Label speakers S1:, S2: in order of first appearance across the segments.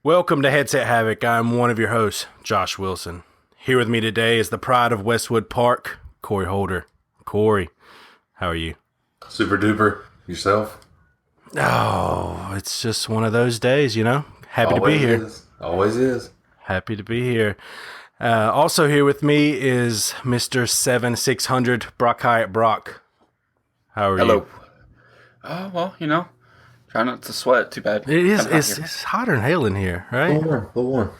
S1: Welcome to Headset Havoc. I'm one of your hosts, Josh Wilson. Here with me today is the pride of Westwood Park, Corey Holder. Corey, how are you?
S2: Super duper. Yourself?
S1: Oh, it's just one of those days, you know? Happy to be
S2: Always
S1: here.
S2: is. Always is.
S1: Happy to be here. Also here with me is Mr. 7600 Brock Hyatt Brock. How are you?
S3: Hello. Oh, well, try not to sweat too bad.
S1: It is.
S3: Kinda hot
S1: It's,
S3: here.
S1: it's hotter than hell in here,
S2: A
S1: right?
S2: little warm.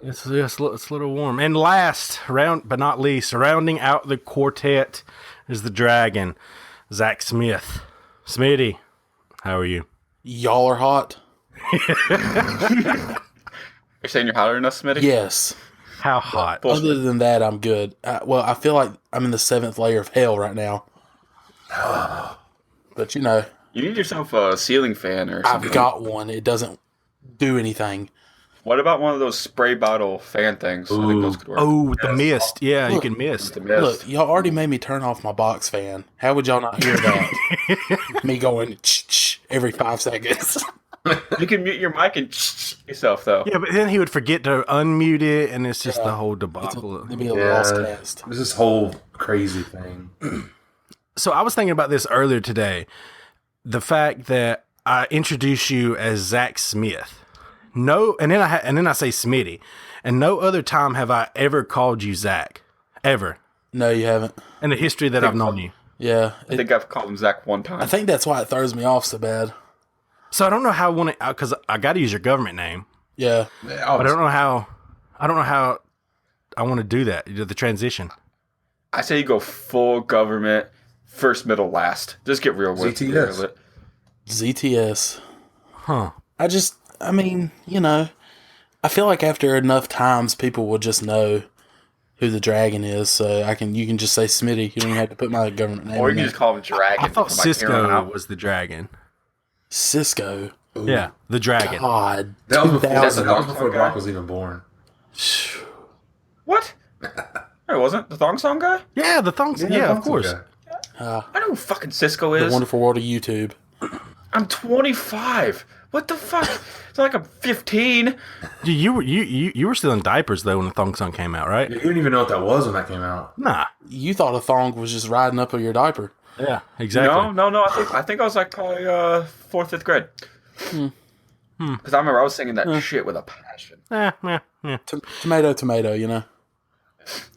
S1: It's a little warm. And last, round but not least, rounding out the quartet is the dragon, Zach Smith. Smitty, how are you?
S4: Y'all are hot?
S3: You're saying you're hotter than us, Smitty?
S4: Yes.
S1: How hot?
S3: Bullshit.
S4: Other than that, I'm good. I feel like I'm in the 7th layer of hell right now. But,
S3: You need yourself a ceiling fan or something.
S4: I've got one. It doesn't do anything.
S3: What about one of those spray bottle fan things? I think those could work.
S1: Oh, with the mist. Yeah, you
S4: Look.
S1: can mist.
S3: The mist.
S4: Look, y'all already made me turn off my box fan. How would y'all not hear that? Me going every 5 seconds.
S3: You can mute your mic and yourself, though.
S1: Yeah, but then he would forget to unmute it, and it's just the whole debacle.
S4: It'd be a lost cast.
S2: There's this whole crazy thing.
S1: So I was thinking about this earlier today. The fact that I introduce you as Zach Smith. No, and then I say Smitty, and no other time have I ever called you Zach, ever
S4: No, you haven't.
S1: in the history that I've known you.
S4: Yeah.
S3: I think I've called him Zach one time.
S4: I think that's why it throws me off so bad.
S1: So I don't know how I want to, because I got to use your government name,
S4: Yeah.
S1: but I don't know how. I don't know how I want to do that. The transition.
S3: I say you go full government, first, middle, last. Just get real with
S2: ZTS.
S3: it.
S4: ZTS.
S1: Huh.
S4: I feel like after enough times, people will just know who the dragon is. So you can just say Smitty. You don't even have to put my government name
S3: Or you
S4: in
S3: can
S4: there.
S3: just call him Dragon.
S1: I thought
S3: from, like, here on
S1: Cisco
S3: out.
S1: was the dragon.
S4: Cisco.
S1: Yeah, the dragon.
S4: God.
S2: That was before,
S4: 2000.
S2: that was before Brock was even born.
S3: What? No, it wasn't. The Thong Song guy?
S1: Yeah, the thongs. Yeah, of
S2: that's
S1: course.
S2: okay.
S3: I know who fucking Cisco
S4: The
S3: is.
S4: wonderful world of YouTube.
S3: I'm 25. What the fuck? It's not like I'm 15.
S1: You were still in diapers though when the thong song came out, right?
S2: You didn't even know what that was when that came out.
S1: Nah.
S4: You thought a thong was just riding up of your diaper.
S1: Yeah, exactly.
S3: No. I think I was like probably 4th, 5th grade. Because I remember I was singing that shit with a passion.
S1: Yeah.
S4: Tomato,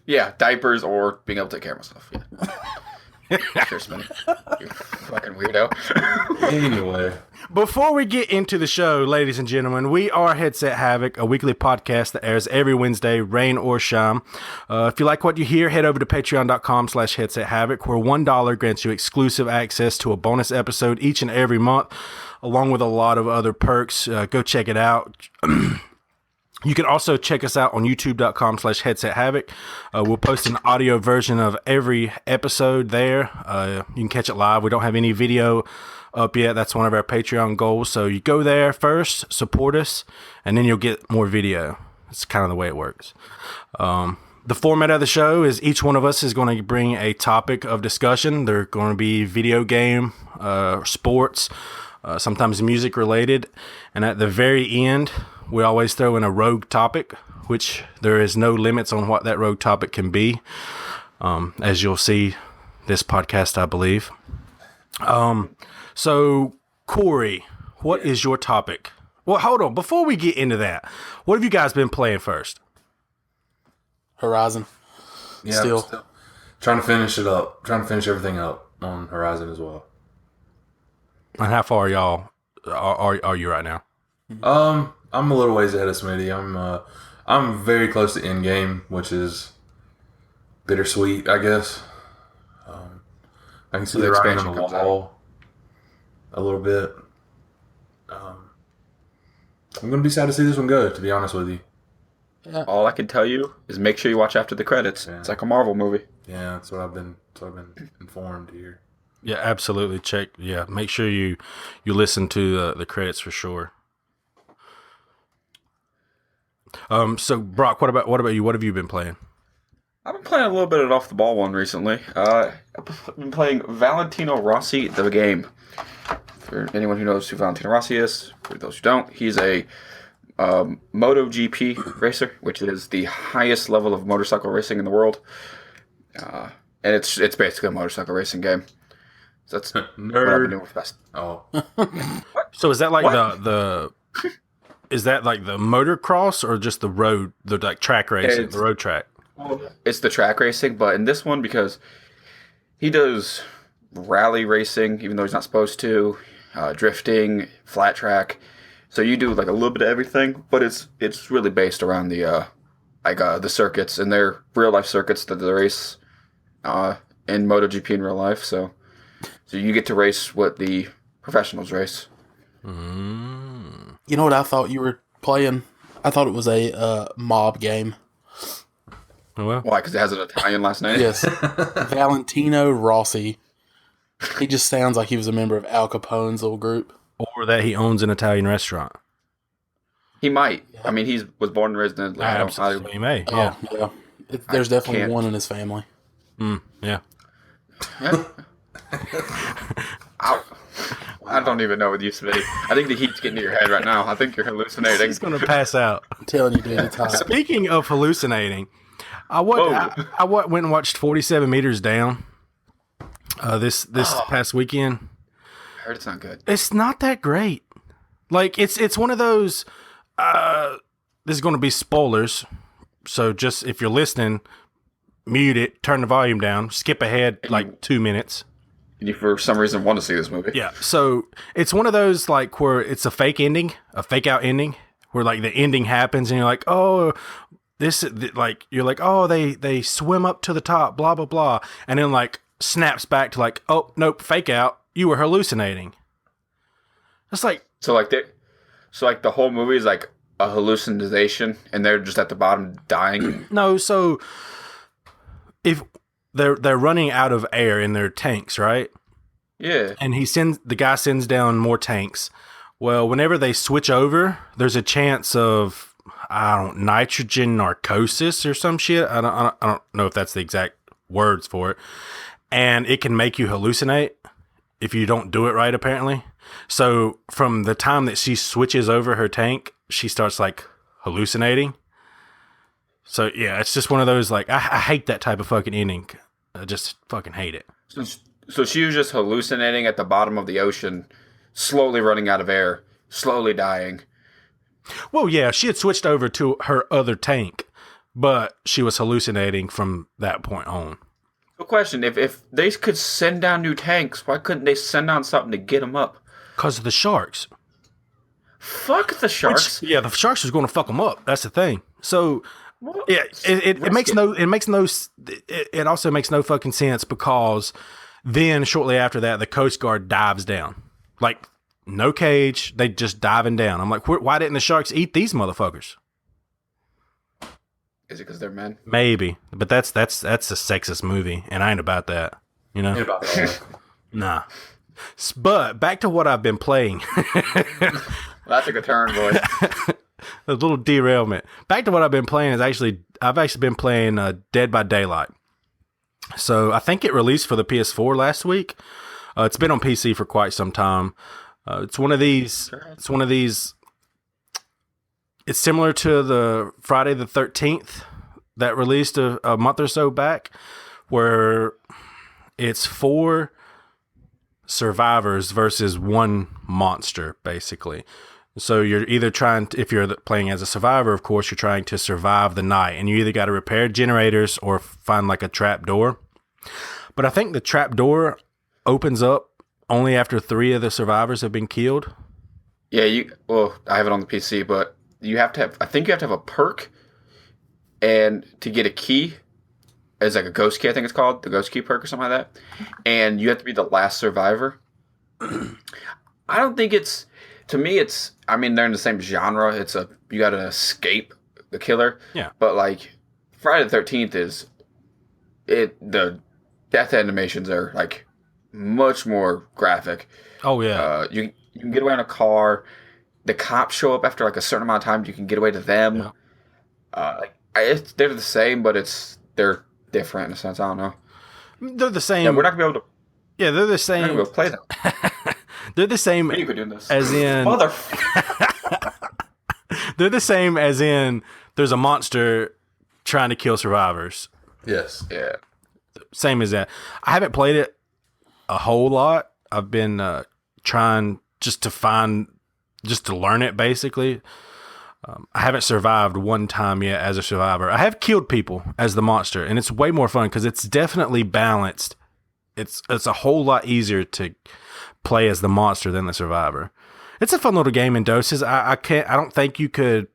S3: Yeah, diapers or being able to take care of myself. Yeah. Sure, Smitty. You fucking weirdo.
S2: Anyway.
S1: Before we get into the show, ladies and gentlemen, we are Headset Havoc, a weekly podcast that airs every Wednesday, rain or shine. If you like what you hear, head over to patreon.com/Headset Havoc, where $1 grants you exclusive access to a bonus episode each and every month, along with a lot of other perks. Go check it out. You can also check us out on youtube.com/Headset Havoc. We'll post an audio version of every episode there. You can catch it live. We don't have any video up yet. That's one of our Patreon goals. So you go there first, support us, and then you'll get more video. It's kind of the way it works. The format of the show is each one of us is going to bring a topic of discussion. They're going to be video game, sports, sometimes music related. And at the very end, we always throw in a rogue topic, which there is no limits on what that rogue topic can be. As you'll see this podcast, I believe. So, Corey, what is your topic? Well, hold on. Before we get into that, what have you guys been playing first?
S4: Horizon.
S2: Yeah,
S4: Still.
S2: trying to finish it up. Trying to finish everything up on Horizon as well.
S1: And how far y'all are you right now?
S2: I'm a little ways ahead of Smitty. I'm very close to end game, which is bittersweet, I guess. I can see the writing on
S3: expansion
S2: the
S3: comes out.
S2: wall a little bit. I'm gonna be sad to see this one go, to be honest with you.
S3: All I can tell you is make sure you watch after the credits.
S2: Yeah.
S3: It's like a Marvel movie.
S2: Yeah, that's what I've been informed here.
S1: Yeah, absolutely. Check. Yeah, make sure you listen to the credits for sure. So Brock, what about you? What have you been playing?
S3: I've been playing a little bit of Off the Ball one recently. I've been playing Valentino Rossi, the game. For anyone who knows who Valentino Rossi is, for those who don't, he's a MotoGP racer, which is the highest level of motorcycle racing in the world. And it's basically a motorcycle racing game. So that's what I've been
S2: Nerd.
S3: doing with best.
S2: Oh,
S1: So is that like
S3: What?
S1: the is that like the motocross or just the road, the like track racing,
S3: It's-
S1: the road track?
S3: It's the track racing, but in this one, because he does rally racing, even though he's not supposed to, drifting, flat track. So you do like a little bit of everything, but it's really based around the the circuits, and they're real life circuits that they race in MotoGP in real life. So you get to race what the professionals race.
S4: You know what I thought you were playing? I thought it was a mob game.
S1: Well,
S3: Why? Because it has an Italian last name.
S4: Yes. Valentino Rossi. He just sounds like he was a member of Al Capone's little group.
S1: or that he owns an Italian restaurant.
S3: He might. I mean, he was born and raised in Italy.
S1: Absolutely, he may.
S4: Oh,
S1: Yeah,
S4: yeah. There's definitely
S3: can't.
S4: one in his family.
S1: yeah.
S3: I don't even know with you, Smitty. I think the heat's getting to your head right now. I think you're hallucinating.
S1: He's gonna pass out.
S4: I'm telling you, dude, it's hot.
S1: Speaking of hallucinating, I went and watched 47 Meters Down. This past weekend.
S3: I heard it's not good.
S1: It's not that great. Like it's one of those. This is going to be spoilers, so just if you're listening, mute it, turn the volume down, skip ahead like 2 minutes.
S3: And you, for some reason, want to see this movie.
S1: Yeah, so it's one of those like where it's a fake ending, a fake out ending, where like the ending happens and you're like, oh, they swim up to the top, blah blah blah, and then like snaps back to like, oh nope, fake out, you were hallucinating. It's like,
S3: So like the whole movie is like a hallucination, and they're just at the bottom dying.
S1: no, so if they're running out of air in their tanks, right?
S3: Yeah.
S1: And the guy sends down more tanks. Well, whenever they switch over, there's a chance of nitrogen narcosis or some shit. I don't know if that's the exact words for it. And it can make you hallucinate if you don't do it right, apparently. So from the time that she switches over her tank, she starts like hallucinating. So yeah, it's just one of those like I hate that type of fucking ending. I just fucking hate it.
S3: So she was just hallucinating at the bottom of the ocean, slowly running out of air, slowly dying.
S1: Well, yeah, she had switched over to her other tank, but she was hallucinating from that point on.
S3: So question, if they could send down new tanks, why couldn't they send down something to get them up?
S1: Because of the sharks.
S3: Fuck the sharks.
S1: Yeah, the sharks was going to fuck them up. That's the thing. So, yeah, it also makes no fucking sense because then shortly after that, the Coast Guard dives down. Like, no cage, they just diving down. I'm like, why didn't the sharks eat these motherfuckers?
S3: Is it because they're men?
S1: Maybe, but that's a sexist movie, and I ain't about that. You know?
S2: ain't about that.
S1: Nah. But back to what I've been playing.
S3: Well, that took a turn, boys.
S1: A little derailment. Back to what I've been playing is I've actually been playing Dead by Daylight. So I think it released for the PS4 last week. It's been on PC for quite some time. It's one of these. It's one of these. It's similar to the Friday the 13th that released a month or so back, where it's 4 survivors versus 1 monster, basically. So you're either if you're playing as a survivor, of course, you're trying to survive the night, and you either got to repair generators or find like a trap door. But I think the trap door opens up only after 3 of the survivors have been killed.
S3: Yeah, I have it on the PC, but I think you have to have a perk, and to get a key, it's like a ghost key, I think it's called, the ghost key perk or something like that, and you have to be the last survivor. I don't think to me, I mean, they're in the same genre. You got to escape the killer.
S1: Yeah.
S3: But like Friday the 13th the death animations are like much more graphic.
S1: Oh yeah.
S3: You can get away in a car. The cops show up after like a certain amount of time. You can get away to them.
S1: Yeah.
S3: They're the same, but they're different in a sense. I don't know.
S1: They're the same.
S3: Yeah, we're not gonna be able to.
S1: Yeah, they're the
S3: We're
S1: same.
S3: not gonna be able to play them.
S1: They're the same.
S3: You could do this.
S1: As in,
S3: Mother.
S1: They're the same as in there's a monster trying to kill survivors.
S2: Yes.
S3: Yeah.
S1: Same as that. I haven't played it a whole lot. I've been trying just to learn it, basically. I haven't survived one time yet as a survivor. I have killed people as the monster, and it's way more fun because it's definitely balanced. It's a whole lot easier to play as the monster than the survivor. It's a fun little game in doses. I don't think you could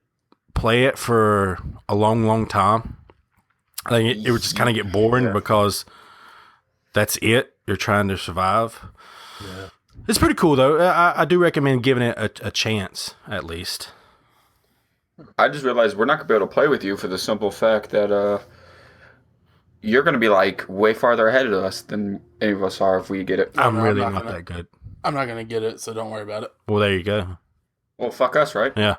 S1: play it for a long time. I think it would just kind of get boring because that's it. You're trying to survive. Yeah. It's pretty cool though. I do recommend giving it a chance at least.
S3: I just realized we're not going to be able to play with you for the simple fact that you're going to be like way farther ahead of us than any of us are if we get it.
S1: I'm really not that good.
S4: I'm not going to get it, so don't worry about it.
S1: Well, there you go.
S3: Well, fuck us, right?
S1: Yeah.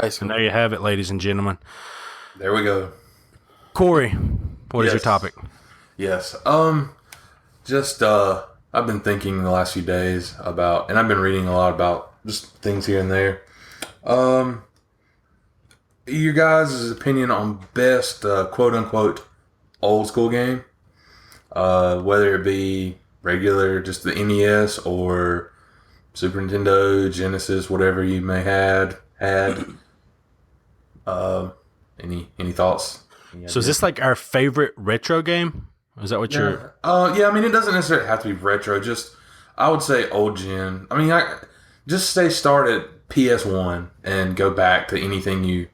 S4: Basically.
S1: And there you have it, ladies and gentlemen.
S2: There we go.
S1: Corey, what is your
S2: Yes.
S1: topic?
S2: Yes. I've been thinking the last few days about, and I've been reading a lot about just things here and there. Your guys' opinion on best quote unquote old school game, whether it be regular, just the NES or Super Nintendo, Genesis, whatever you may had. Any thoughts?
S1: So is this like our favorite retro game? Is that what you're...
S2: Yeah, I mean, it doesn't necessarily have to be retro. Just, I would say old gen. I mean, just start at PS1 and go back to anything you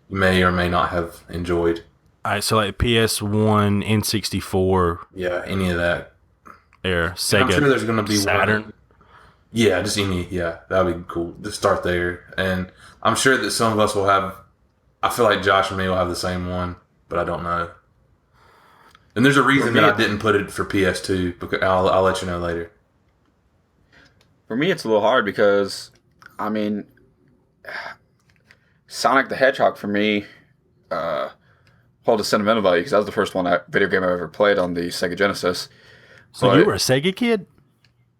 S2: may or may not have enjoyed.
S1: All right, so like PS1, N64
S2: Yeah, any of that.
S1: era, Sega,
S2: I'm sure there's going to be
S1: Saturn.
S2: one. Yeah, just any. Yeah, that'd be cool. Just start there, and I'm sure that some of us will have. I feel like Josh and me will have the same one, but I don't know. And there's a reason that I didn't put it for PS2, because I'll let you know later.
S3: For me, it's a little hard because, I mean, Sonic the Hedgehog for me hold a sentimental value because that was the first video game I ever played on the Sega Genesis.
S1: So
S3: But-
S1: you were a Sega kid?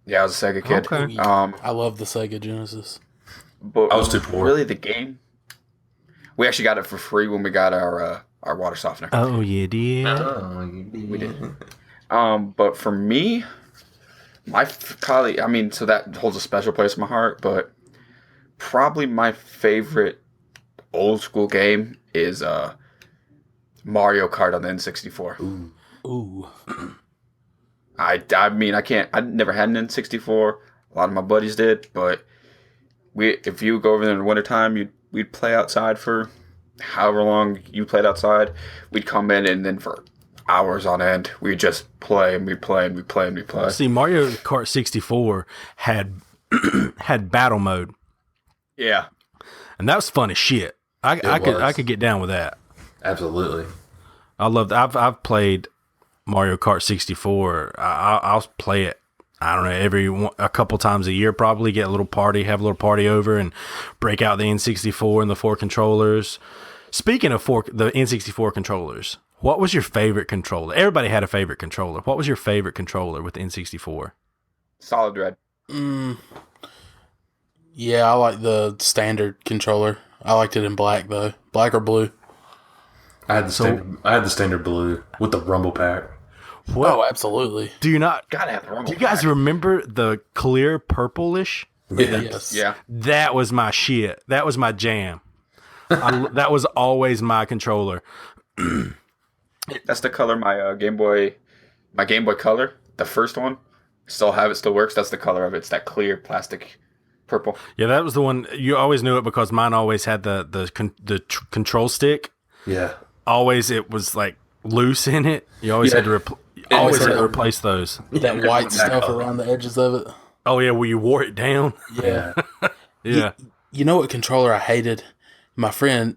S3: Yeah, I was a Sega kid.
S1: Okay.
S4: I love the Sega Genesis.
S3: But
S2: I was too poor.
S3: Really, the game. We actually got it for free when we got our water softener.
S1: Oh, you did?
S3: We did. But for me, so that holds a special place in my heart. But probably my favorite old school game is Mario Kart on the N64.
S4: Ooh.
S3: I mean, I never had an N64. A lot of my buddies did, but if you go over there in the wintertime, we'd play outside for however long you played outside. We'd come in, and then for hours on end, we'd just play, and we'd play, and we'd play, and we'd play.
S1: See, Mario Kart 64 had had battle mode,
S3: Yeah.
S1: and that was fun as shit. I could get down with that.
S2: Absolutely.
S1: I loved. I've played Mario Kart 64. I'll play it. I don't know, a couple times a year, probably have a little party over and break out the N64 and the 4 controllers. Speaking of the N64 controllers, what was your favorite controller? Everybody had a favorite controller. What was your favorite controller with the N64?
S3: Solid Red.
S4: Yeah, I like the standard controller. I liked it in black though, black or blue.
S2: I had the standard blue with the rumble pack.
S4: Oh, absolutely.
S1: Do you not?
S3: Gotta have the rumble.
S1: Do you guys remember the clear purplish?
S4: Yes.
S3: Yeah.
S1: That was my shit. That was my jam. That was always my controller.
S3: That's the color my Game Boy Color, the first one, still have it, still works. That's the color of it. It's that clear plastic purple.
S1: Yeah, that was the one. You always knew it because mine always had the control stick.
S2: Yeah.
S1: Always, it was like loose in it. You always had to replace those.
S4: That white stuff around the edges of it.
S1: Oh yeah, well you wore it down.
S4: Yeah.
S1: Yeah.
S4: You know what controller I hated? My friend,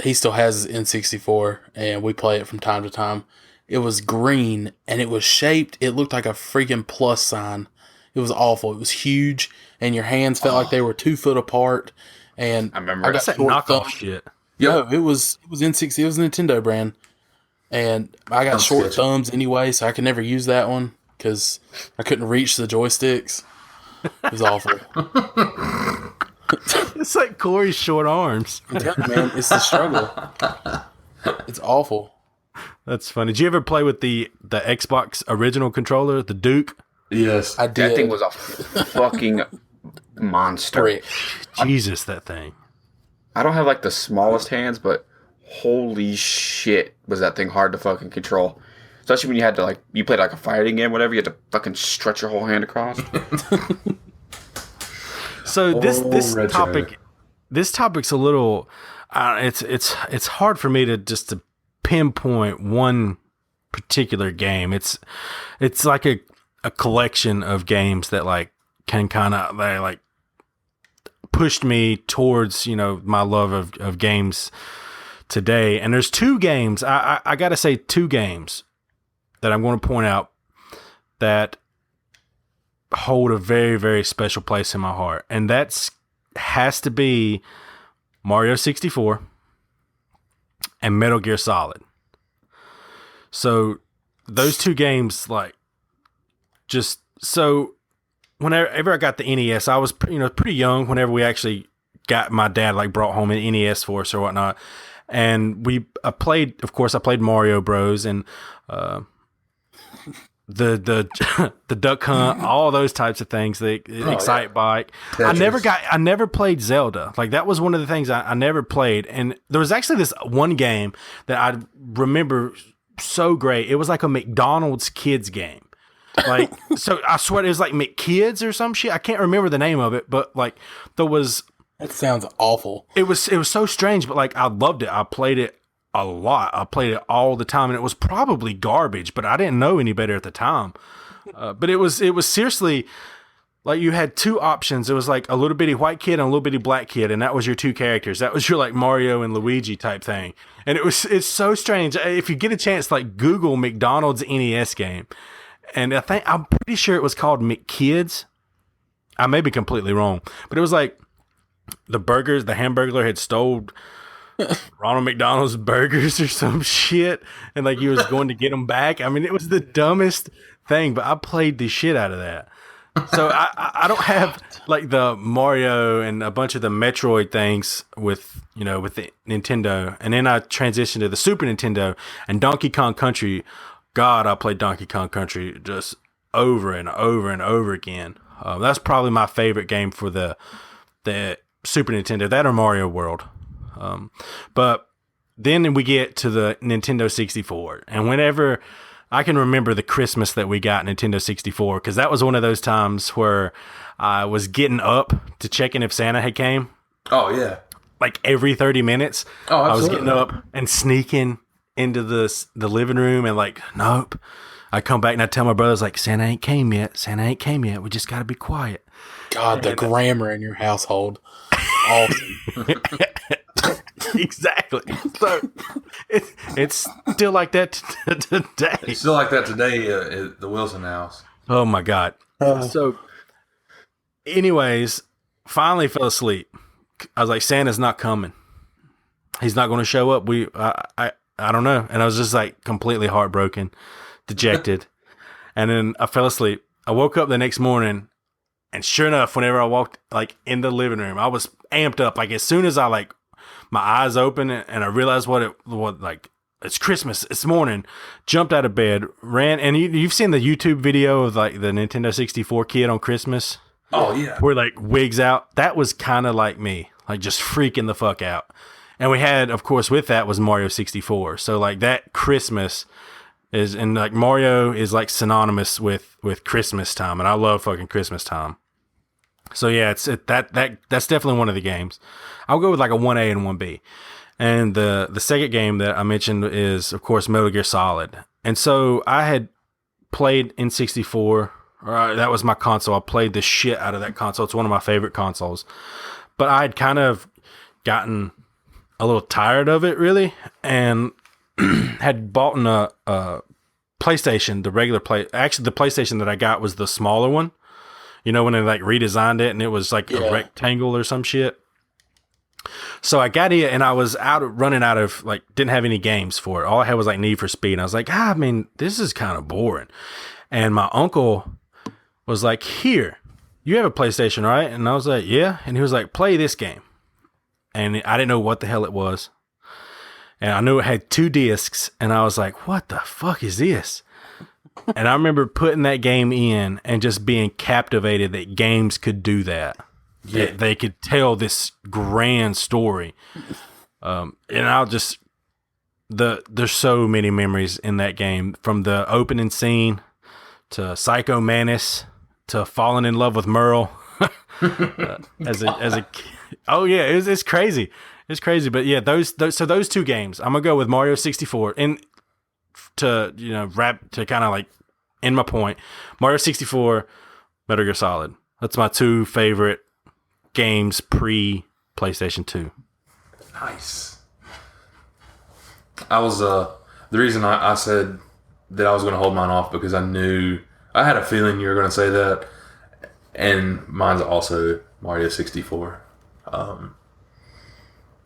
S4: he still has his N64, and we play it from time to time. It was green, and it was shaped. It looked like a freaking plus sign. It was awful. It was huge, and your hands felt like they were 2 foot apart. And
S3: I remember
S1: That's that
S4: short
S1: knockoff
S4: thumbs.
S1: shit.
S4: No, it was N60. It was a Nintendo brand, and I got short thumbs anyway, so I could never use that one because I couldn't reach the joysticks. It was awful.
S1: It's like Corey's short arms.
S4: I'm telling you, man, it's the struggle. It's awful.
S1: That's funny. Did you ever play with the Xbox original controller, the Duke?
S2: Yes.
S4: I did.
S3: That thing was a fucking monster.
S4: Brick.
S1: Jesus, that thing.
S3: I don't have like the smallest hands, but holy shit, was that thing hard to fucking control. Especially when you had to like, you played like a fighting game, whatever, you had to fucking stretch your whole hand across.
S1: So this
S2: retro.
S1: topic's a little. It's hard for me to pinpoint one particular game. It's like a collection of games that like can kind of like pushed me towards my love of games today. And there's two games. I got to say two games that I'm going to point out that hold a very, very special place in my heart. And has to be Mario 64 and Metal Gear Solid. So those two games, like, just so whenever I got the NES, I was pretty young whenever we actually got, my dad like brought home an NES for us or whatnot. And I played Mario Bros. And the Duck Hunt, all those types of things, the Excite Bike. I never played Zelda. Like, that was one of the things I never played. And there was actually this one game that I remember so great. It was like a McDonald's kids game. Like, so I swear it was like McKids or some shit. I can't remember the name of it, but like there was.
S4: That sounds awful.
S1: It was so strange, but like I loved it. I played it a lot. I played it all the time, and it was probably garbage, but I didn't know any better at the time. But it was seriously like you had two options. It was like a little bitty white kid and a little bitty black kid, and that was your two characters. That was your like Mario and Luigi type thing. And it's so strange. If you get a chance, like Google McDonald's NES game, and I'm pretty sure it was called McKids. I may be completely wrong, but it was like the Hamburglar had stole Ronald McDonald's burgers or some shit, and like he was going to get them back. I mean, it was the dumbest thing, but I played the shit out of that. So I don't have like the Mario and a bunch of the Metroid things with the Nintendo, and then I transitioned to the Super Nintendo and Donkey Kong Country. God, I played Donkey Kong Country just over and over and over again. That's probably my favorite game for the Super Nintendo, that or Mario World. But then we get to the Nintendo 64, and whenever I can remember the Christmas that we got Nintendo 64, because that was one of those times where I was getting up to checking if Santa had came.
S2: Oh yeah,
S1: like every 30 minutes.
S2: Oh, absolutely.
S1: I was getting up and sneaking into the living room, and like, nope. I come back and I tell my brothers, like, Santa ain't came yet. We just got to be quiet.
S4: God, the grammar in your household. Awesome.
S1: Exactly. So it's still like that today.
S2: It's still like that today at the Wilson house.
S1: Oh my God. So anyways, finally fell asleep. I was like, Santa's not coming. He's not going to show up. I don't know. And I was just like completely heartbroken, dejected. And then I fell asleep. I woke up the next morning, and sure enough, whenever I walked like in the living room, I was amped up. Like as soon as I like my eyes open and I realized what it's Christmas, it's morning, jumped out of bed, ran. And you've seen the YouTube video of like the Nintendo 64 kid on Christmas.
S2: Oh yeah.
S1: Where like wigs out. That was kind of like me, like just freaking the fuck out. And we had, of course, with that was Mario 64. So like that Christmas is, and like Mario is like synonymous with Christmas time, and I love fucking Christmas time. So yeah, that's definitely one of the games. I'll go with like a 1A and 1B. And the second game that I mentioned is, of course, Metal Gear Solid. And so I had played N64, or that was my console. I played the shit out of that console. It's one of my favorite consoles. But I had kind of gotten a little tired of it, really, and had bought a PlayStation, the regular Actually, the PlayStation that I got was the smaller one. You know, when they like redesigned it and it was like a rectangle or some shit. So I got it, and I was running out of, like, didn't have any games for it. All I had was like Need for Speed. And I was like, I mean, this is kind of boring. And my uncle was like, here, you have a PlayStation, right? And I was like, yeah. And he was like, play this game. And I didn't know what the hell it was. And I knew it had 2 discs. And I was like, what the fuck is this? And I remember putting that game in and just being captivated that games could do that.
S2: Yeah.
S1: That they could tell this grand story. And I'll just, there's so many memories in that game, from the opening scene to Psycho Mantis to falling in love with Merle. as a oh yeah, it's crazy. It's crazy. But yeah, those 2 games, I'm gonna go with Mario 64. And to, wrap, to kind of like end my point, Mario 64, Metal Gear Solid. That's my 2 favorite games pre PlayStation 2.
S2: Nice. I was the reason I said that I was going to hold mine off, because I had a feeling you were going to say that, and mine's also Mario 64.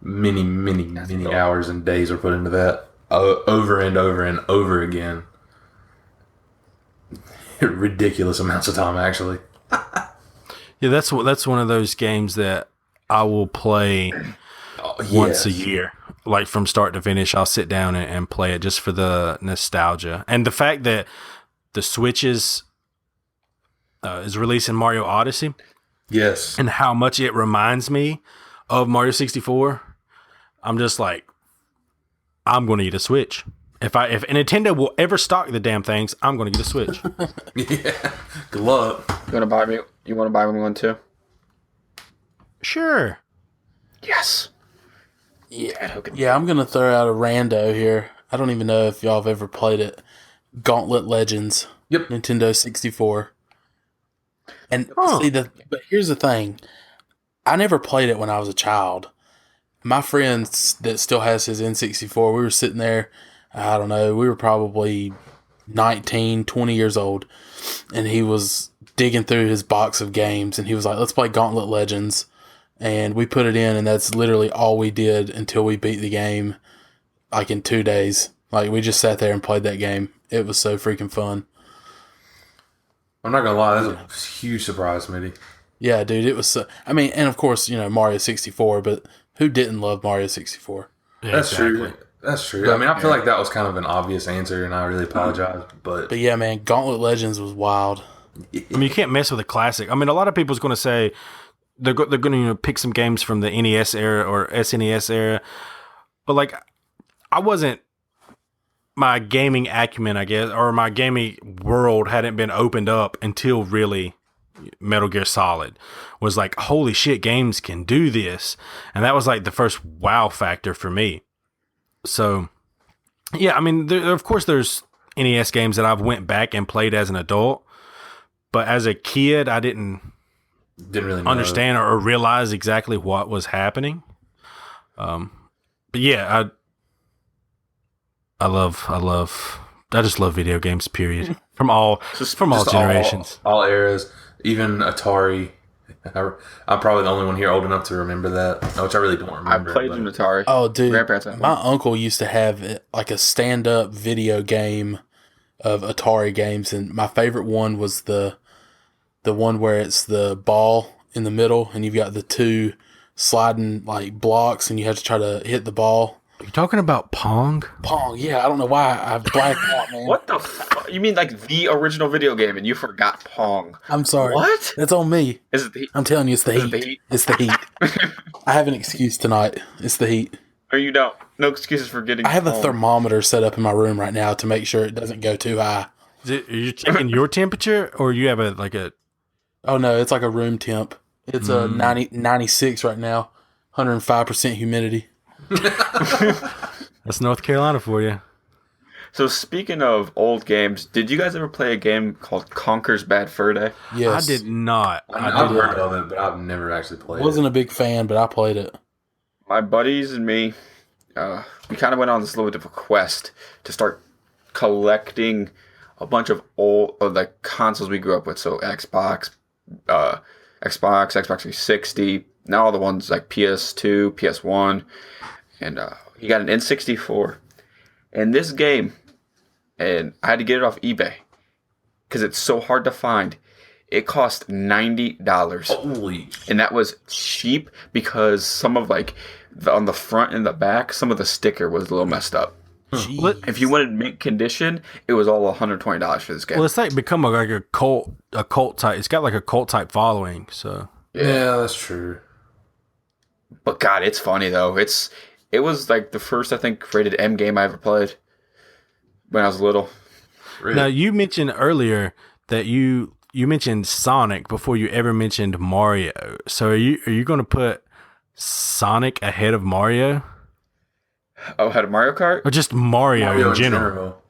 S2: Many hours and days were put into that, over and over and over again. Ridiculous amounts of time, actually.
S1: Yeah, that's one of those games that I will play once a year. Like from start to finish, I'll sit down and play it just for the nostalgia. And the fact that the Switch is releasing Mario Odyssey.
S2: Yes.
S1: And how much it reminds me of Mario 64. I'm just like, I'm going to get a Switch. If Nintendo will ever stock the damn things, I'm going to get a Switch.
S2: Yeah. Good luck.
S3: You want to buy me one too?
S1: Sure.
S3: Yes.
S4: Yeah, I'm going to throw out a rando here. I don't even know if y'all have ever played it. Gauntlet Legends.
S2: Yep.
S4: Nintendo 64. And
S1: Oh.
S4: but here's the thing. I never played it when I was a child. My friend that still has his N64, we were sitting there, I don't know, we were probably 19, 20 years old, and he was digging through his box of games, and he was like, let's play Gauntlet Legends. And we put it in, and that's literally all we did until we beat the game, like in 2 days. Like, we just sat there and played that game. It was so freaking fun.
S2: I'm not gonna lie, that's a huge surprise, Mitty.
S4: Yeah, dude, it was so... I mean, and of course, Mario 64, but who didn't love Mario 64?
S1: Yeah,
S2: That's
S1: exactly.
S2: true. That's true. I mean, I feel like that was kind of an obvious answer, and I really apologize. But
S4: But yeah, man, Gauntlet Legends was wild.
S1: I mean, you can't mess with a classic. I mean, a lot of people's going to say they're going to pick some games from the NES era or SNES era, but like, I wasn't, my gaming acumen, I guess, or my gaming world hadn't been opened up until really Metal Gear Solid was like, holy shit, games can do this, and that was like the first wow factor for me. So, yeah, I mean, of course, there's NES games that I've went back and played as an adult. But as a kid, I didn't
S2: didn't really know.
S1: understand or realize exactly what was happening. But yeah, I just love video games. Period. From all generations.
S2: all eras, even Atari. I'm probably the only one here old enough to remember that, which I really don't remember.
S3: I played
S2: but-
S3: an Atari.
S4: Oh, dude,
S3: Grandparents had
S4: my
S3: one.
S4: uncle used to have like a stand-up video game of Atari games, and my favorite one was the one where it's the ball in the middle, and you've got the 2 sliding like blocks, and you have to try to hit the ball.
S1: Are you talking about Pong?
S4: Pong, yeah, I don't know why I blacked out, man.
S3: What the fuck? You mean like the original video game and you forgot Pong?
S4: I'm sorry.
S3: What?
S4: It's on me.
S3: Is it the
S4: I'm telling you, it's the
S3: Is it
S4: heat.
S3: the heat?
S4: It's the heat. I have an excuse tonight. It's the heat.
S3: Or you don't? No excuses for getting
S4: I have a
S3: Pong.
S4: thermometer set up in my room right now to make sure it doesn't go too high.
S1: Are you checking your temperature, or you have a?
S4: Oh no, it's like a room temp. It's a 96 right now, 105% humidity.
S1: That's North Carolina for you.
S3: So speaking of old games, did you guys ever play a game called Conker's Bad Fur Day?
S4: Yes.
S1: I did not.
S2: I've heard of it, but I've never actually played
S4: Wasn't a big fan, but I played it.
S3: My buddies and me, we kind of went on this little bit of a quest to start collecting a bunch of the consoles we grew up with. So Xbox, Xbox 360, now all the ones like PS2, PS1, and he got an N64. And this game, and I had to get it off eBay because it's so hard to find. it cost $90.
S2: Holy.
S3: And that was cheap because some of like on the front and the back, some of the sticker was a little messed up.
S4: Jeez.
S3: If you wanted mint condition, it was all $120 for this game.
S1: Well, it's like become like a cult type. It's got like a cult type following. So
S2: Yeah, that's true.
S3: But God, it's funny though. It was like the first, I think, rated M game I ever played when I was little.
S2: Really?
S1: now you mentioned earlier that you mentioned Sonic before you ever mentioned Mario. So are you going to put Sonic ahead of Mario
S3: Oh, had a Mario Kart?
S1: or just Mario,
S2: Mario
S1: in general?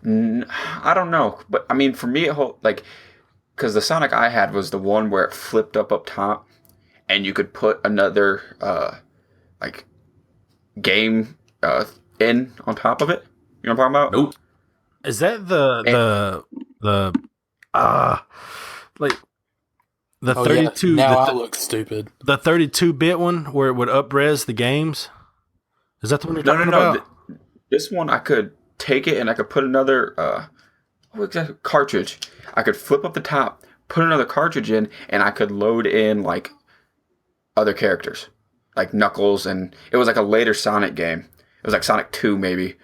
S3: I don't know, but I mean, for me, because the Sonic I had was the one where it flipped up top, and you could put another like game in on top of it. You know what I'm talking about?
S2: Nope.
S1: Is that the like the
S4: Oh, yeah.
S1: 32
S4: Now I
S1: the,
S4: look stupid.
S1: the 32-bit one where it would up-res the games? Is that the one you're
S3: No,
S1: talking
S3: no, no.
S1: about?
S3: This one I could take it and I could put another cartridge. I could flip up the top, put another cartridge in, and I could load in like other characters, like Knuckles, and it was like a later Sonic game. It was like Sonic 2 maybe,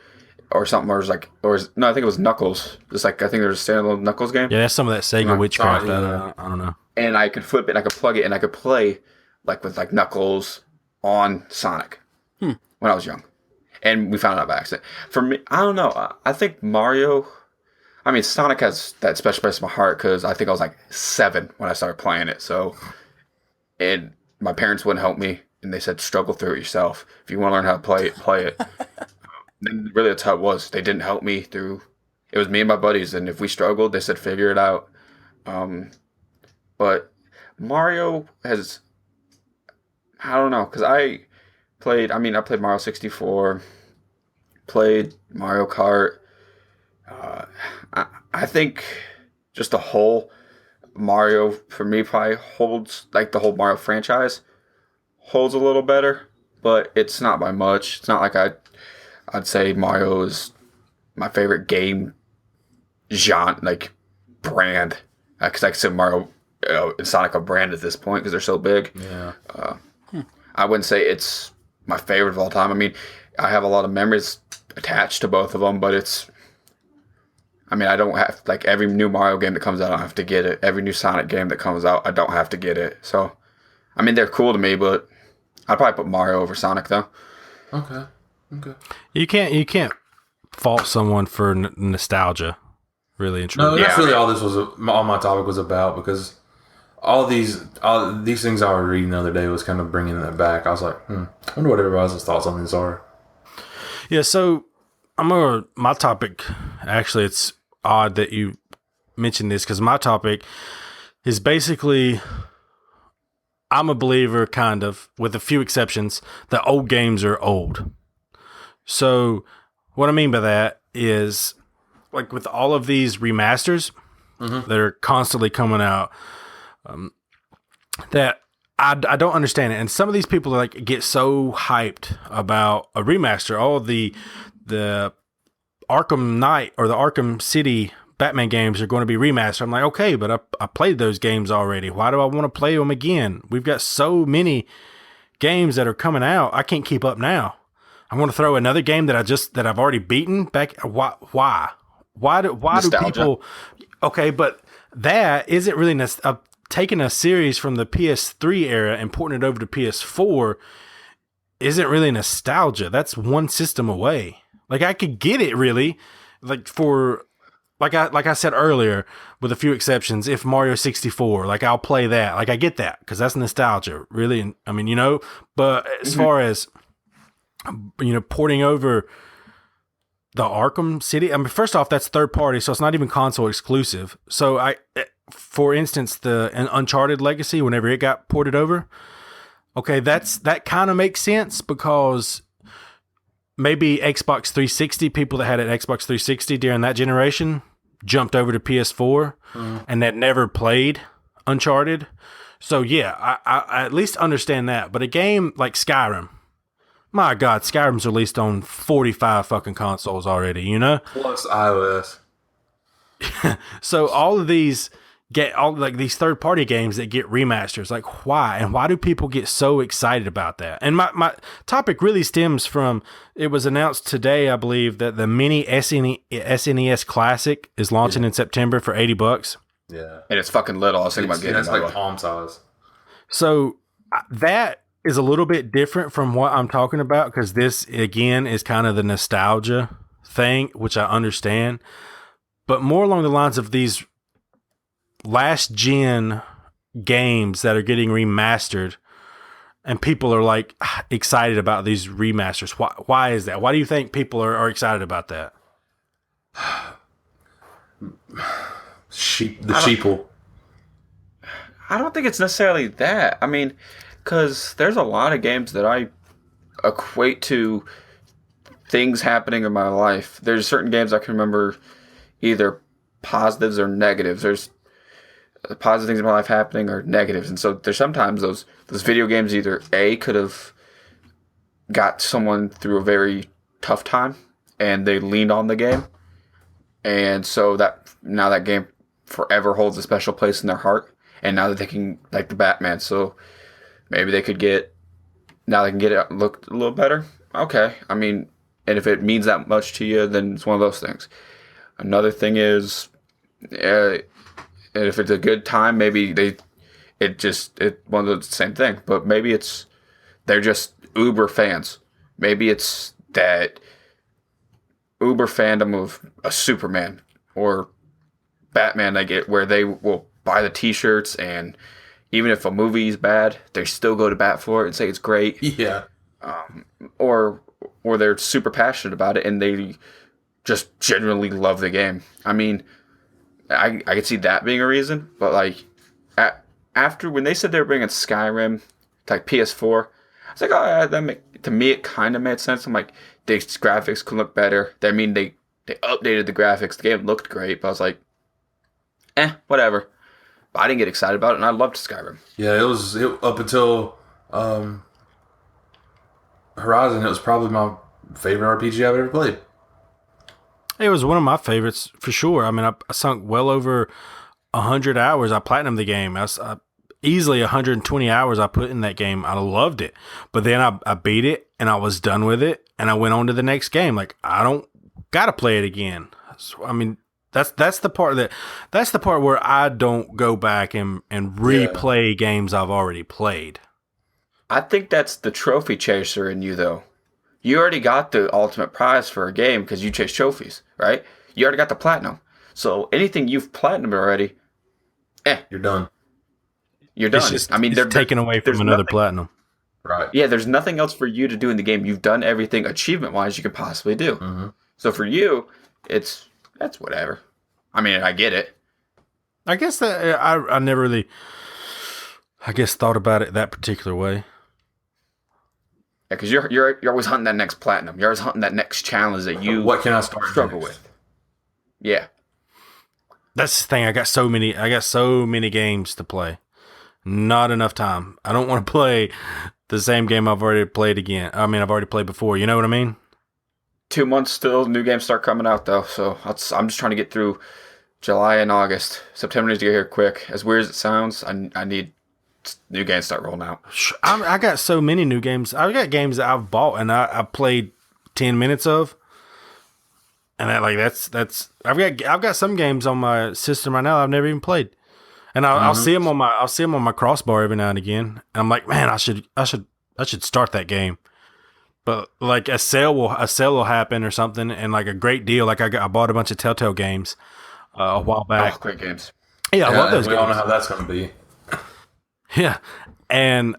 S3: or something. Or it was like, no, I think it was Knuckles. Just like I think there was a standalone Knuckles game.
S1: Yeah, that's some of that Sega
S2: Like
S1: witchcraft.
S2: Sonic,
S1: I don't know.
S3: And I could flip it, and I could plug it, and I could play like with like Knuckles on Sonic when I was young. And we found it out by accident. For me, I don't know. I think Mario. I mean, Sonic has that special place in my heart because I think I was like 7 when I started playing it. So, and my parents wouldn't help me, and they said, "Struggle through it yourself. If you want to learn how to play it, play it." And really, that's how it was. They didn't help me through. It was me and my buddies, and if we struggled, they said, "Figure it out." But Mario has. I don't know, because I played Mario 64, played Mario Kart. I think just the whole Mario, for me, probably holds, like the whole Mario franchise, holds a little better, but it's not by much. It's not like I'd say Mario is my favorite game genre, like brand. Because I consider Mario and Sonic a brand at this point because they're so big.
S2: Yeah.
S3: I wouldn't say it's my favorite of all time. I mean, I have a lot of memories attached to both of them, but I don't have, like, every new Mario game that comes out, I don't have to get it. Every new Sonic game that comes out, I don't have to get it. So, I mean, they're cool to me, but I'd probably put Mario over Sonic, though.
S2: Okay.
S1: You can't fault someone for nostalgia, really and truly.
S2: No, that's
S3: Yeah.
S2: really all my topic was about, because all these things I was reading the other day was kind of bringing that back. I was like, I wonder what everybody else's thoughts on these are.
S1: Yeah, so my topic, actually, it's odd that you mentioned this because my topic is basically, I'm a believer, kind of, with a few exceptions, that old games are old. So what I mean by that is, like, with all of these remasters that are constantly coming out, that I don't understand it. And some of these people like get so hyped about a remaster. All the Arkham Knight or the Arkham City Batman games are going to be remastered. I'm like, okay, but I played those games already. Why do I want to play them again? We've got so many games that are coming out. I can't keep up now. I'm going to throw another game that I've already beaten back. Why do
S3: Nostalgia.
S1: people? Okay, but that isn't really taking a series from the PS3 era and porting it over to PS4 isn't really nostalgia. That's one system away. Like, I could get it, really, like I said earlier, with a few exceptions. If Mario 64, like, I'll play that. Like, I get that because that's nostalgia, really. And I mean, but as far as porting over the Arkham City, I mean, first off, that's third party, so it's not even console exclusive. So for instance, the Uncharted Legacy, whenever it got ported over, okay, that kind of makes sense because maybe Xbox 360, people that had an Xbox 360 during that generation jumped over to PS4 and that never played Uncharted. So yeah, I at least understand that. But a game like Skyrim, my God, Skyrim's released on 45 fucking consoles already,
S2: Plus iOS.
S1: So all of these get all like these third party games that get remasters, like why? And why do people get so excited about that? And my topic really stems from, it was announced today, I believe, that the mini SNES Classic is launching in September for $80.
S2: Yeah.
S3: And it's fucking little. I was thinking about getting
S2: It's
S3: another
S2: like
S3: one.
S2: palm size.
S1: So that is a little bit different from what I'm talking about, because this again is kind of the nostalgia thing, which I understand, but more along the lines of these last gen games that are getting remastered, and people are like excited about these remasters. Why is that? Why do you think people are excited about that?
S2: The sheeple.
S3: I don't think it's necessarily that. I mean, because there's a lot of games that I equate to things happening in my life. There's certain games I can remember either positives or negatives. There's positive things in my life happening or negatives. And so there's sometimes those video games either A, could have got someone through a very tough time and they leaned on the game. And so that now that game forever holds a special place in their heart. And now that they can, like the Batman, so maybe they could get, now they can get it look a little better. Okay. I mean, and if it means that much to you, then it's one of those things. Another thing is, if it's a good time, maybe it one of the same thing. But maybe they're just uber fans. Maybe it's that uber fandom of a Superman or Batman they get, where they will buy the t-shirts, and even if a movie is bad, they still go to bat for it and say it's great.
S2: Yeah.
S3: Or they're super passionate about it and they just genuinely love the game. I mean, I could see that being a reason, but like after when they said they were bringing Skyrim to like PS4, I was like, oh, yeah, to me it kind of made sense. I'm like, the graphics could look better. I mean, they updated the graphics. The game looked great, but I was like, whatever. But I didn't get excited about it, and I loved Skyrim.
S2: Yeah, it was up until Horizon. It was probably my favorite RPG I've ever played.
S1: It was one of my favorites for sure. I mean, I sunk well over 100 hours. I platinumed the game. I easily 120 hours I put in that game. I loved it. But then I beat it, and I was done with it, and I went on to the next game. Like, I don't got to play it again. So, I mean, that's the part where I don't go back and replay games I've already played.
S3: I think that's the trophy chaser in you, though. You already got the ultimate prize for a game because you chase trophies, right? You already got the platinum. So anything you've platinumed already,
S2: You're done.
S3: you're done.
S1: It's just,
S3: I mean,
S1: it's taken away from another platinum.
S2: Right.
S3: Yeah, there's nothing else for you to do in the game. You've done everything achievement-wise you could possibly do.
S2: Mm-hmm.
S3: So for you, that's whatever. I mean, I get it.
S1: I guess that I never really, thought about it that particular way.
S3: Yeah, because you're always hunting that next platinum. You're always hunting that next challenge that you
S2: What can I start
S3: struggle
S2: next?
S3: with. Yeah.
S1: That's the thing. I got so many games to play. Not enough time. I don't want to play the same game I've already played again. I mean, I've already played before. You know what I mean?
S3: 2 months still, new games start coming out though. So I'm just trying to get through July and August. September needs to get here quick. As weird as it sounds, I need new games to start rolling out.
S1: I got so many new games. I've got games that I've bought and I played 10 minutes of. And I've got some games on my system right now I've never even played. And I'll see them on my crossbar every now and again. And I'm like, man, I should start that game. But like a sale will happen or something, and like a great deal. Like I bought a bunch of Telltale games a while back.
S3: Oh, great games.
S1: Yeah, I love those
S2: we
S1: games.
S2: all know how that's going to be.
S1: Yeah, and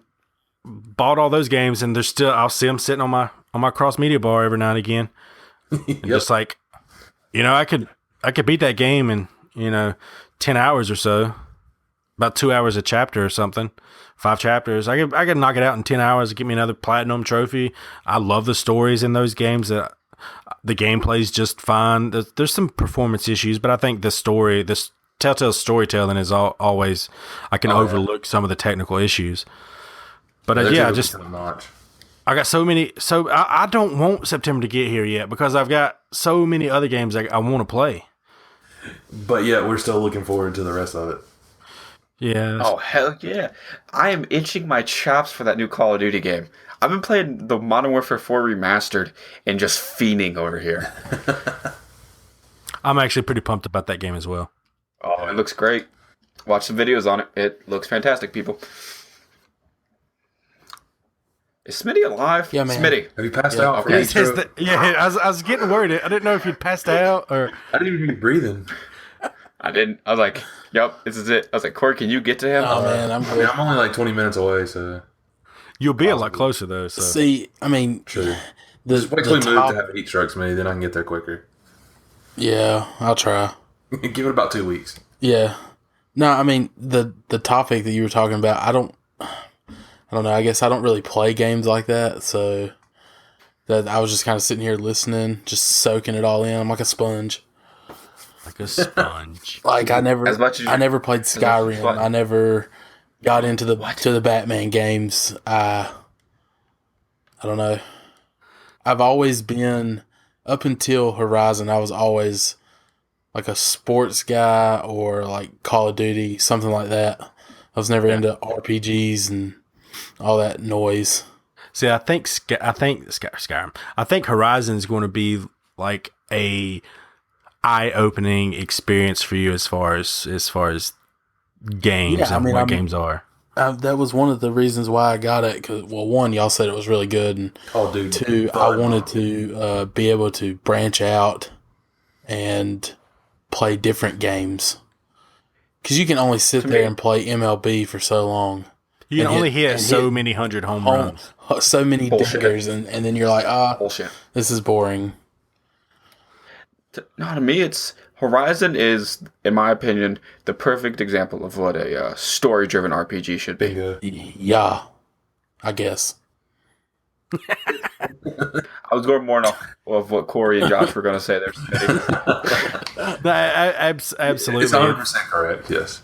S1: bought all those games, and I'll see them sitting on my cross media bar every now and again. And just like, I could beat that game in 10 hours or so, about 2 hours a chapter or something. 5 chapters. I could knock it out in 10 hours and get me another platinum trophy. I love the stories in those games. The gameplay's just fine. There's some performance issues, but I think this Telltale storytelling is always, I can overlook some of the technical issues. But I got so many. So I don't want September to get here yet because I've got so many other games I want to play.
S2: But yeah, we're still looking forward to the rest of it.
S1: Yeah.
S3: Oh, hell yeah. I am itching my chops for that new Call of Duty game. I've been playing the Modern Warfare 4 Remastered and just fiending over here.
S1: I'm actually pretty pumped about that game as well.
S3: Oh, it looks great. Watch some videos on it. It looks fantastic, people. Is Smitty alive?
S4: Yeah, man.
S3: Smitty.
S2: Have you passed
S4: Yeah,
S2: out?
S3: okay.
S2: For intro?
S1: I was getting worried. I didn't know if you'd passed out or.
S2: I didn't even hear you breathing.
S3: I didn't. I was like, yep, this is it. I was like, Corey, can you get to him?
S4: Oh man, I'm
S2: I mean,
S4: good.
S2: I'm only like 20 minutes away, so
S1: You'll be a lot closer though. So
S4: See, I mean,
S2: sure.
S4: the,
S2: Just wait till
S4: the
S2: we move
S4: top,
S2: to have heat strokes, maybe then I can get there quicker.
S4: yeah, I'll try.
S2: Give it about 2 weeks.
S4: Yeah, no, I mean the topic that you were talking about, I don't know. I guess I don't really play games like that, so that I was just kind of sitting here listening, just soaking it all in. I'm like a sponge.
S1: like a sponge.
S4: Like I never,
S3: As much as
S4: I never played
S3: much as
S4: Skyrim.
S3: fun.
S4: I never got into the Batman games. I don't know. I've always been up until Horizon. I was always like a sports guy or like Call of Duty, something like that. I was never into RPGs and all that noise.
S1: See, I think Skyrim. I think Horizon is going to be like a eye-opening experience for you as far as games
S4: Yeah, I
S1: and
S4: mean,
S1: what
S4: I'm-
S1: games are.
S4: That was one of the reasons why I got it. Cause, well, one, y'all said it was really good, and
S2: Oh, dude.
S4: two, I wanted to be able to branch out and play different games. Because you can only sit there and play MLB for so long.
S1: You can
S4: and
S1: only
S4: hit-
S1: hit
S4: and
S1: so
S4: hit
S1: many hundred home
S4: Home,
S1: runs.
S4: so many
S3: Bullshit.
S4: dingers, and then you're like,
S3: Bullshit.
S4: this is boring.
S3: No, to me, it's Horizon is, in my opinion, the perfect example of what a story-driven RPG should be.
S2: Bingo.
S4: Yeah, I guess.
S3: I was going more of what Corey and Josh were going to say there. Smitty.
S1: No, absolutely.
S2: It's 100% correct, yes.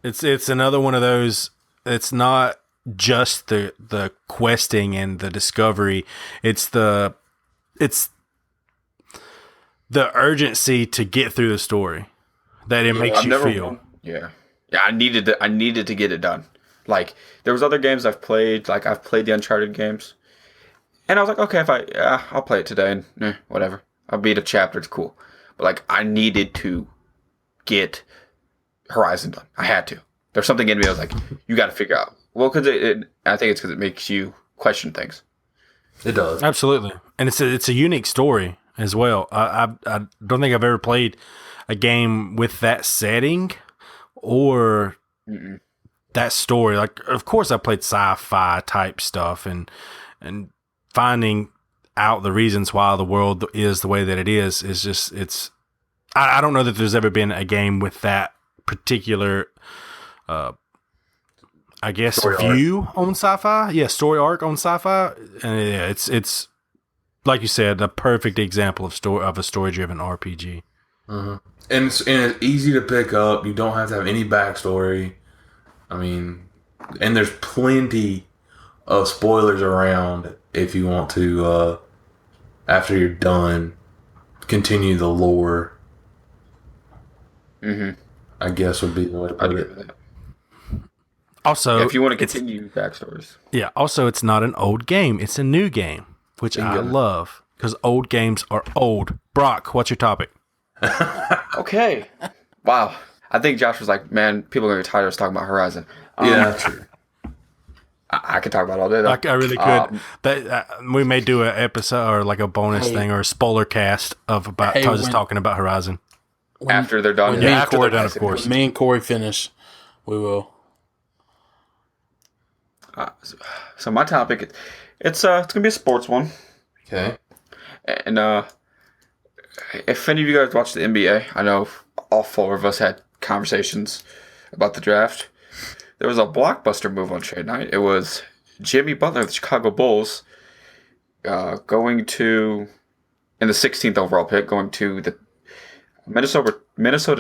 S1: It's another one of those. It's not just the questing and the discovery. It's the urgency to get through the story that it makes you feel.
S3: Yeah, I needed to get it done. Like there was other games I've played. Like I've played the Uncharted games, and I was like, okay, I'll play it today, and whatever. I'll beat a chapter. It's cool. But like I needed to get Horizon done. I had to. There's something in me that was like, you got to figure out. Well, because I think it's because it makes you question things.
S2: It does.
S1: Absolutely, and it's a unique story as well. I don't think I've ever played a game with that setting or that story. Like, of course, I played sci-fi type stuff and finding out the reasons why the world is the way that it is just it's. I don't know that there's ever been a game with that particular. I guess
S2: Story
S1: view on sci-fi. Yeah, story arc on sci-fi. And yeah, it's like you said, the perfect example of a story-driven RPG.
S2: Mm-hmm. And it's easy to pick up. You don't have to have any backstory. I mean, and there's plenty of spoilers around if you want to, after you're done, continue the lore.
S3: Mm-hmm.
S2: I guess would be the way to
S3: I'd
S2: put
S3: agree
S2: it.
S3: with that.
S1: Also,
S3: If you want to continue backstories.
S1: yeah. Also, it's not an old game; it's a new game, which I love because old games are old. Brock, what's your topic?
S3: Okay. Wow. I think Josh was like, man, people are going to get tired of us talking about Horizon.
S2: Yeah, true.
S3: I could talk about it all day, though.
S1: I really could. We may do an episode or like a bonus thing or a spoiler cast of about just talking about Horizon.
S3: After they're done.
S4: when
S1: Yeah,
S4: me and
S1: after
S4: Corey,
S1: they're done, of course.
S4: When me and Corey finish, we will.
S3: So my topic, it's going to be a sports one.
S2: Okay.
S3: And if any of you guys watch the NBA, I know all four of us had conversations about the draft. There was a blockbuster move on trade night. It was Jimmy Butler of the Chicago Bulls going to, in the 16th overall pick, going to the Minnesota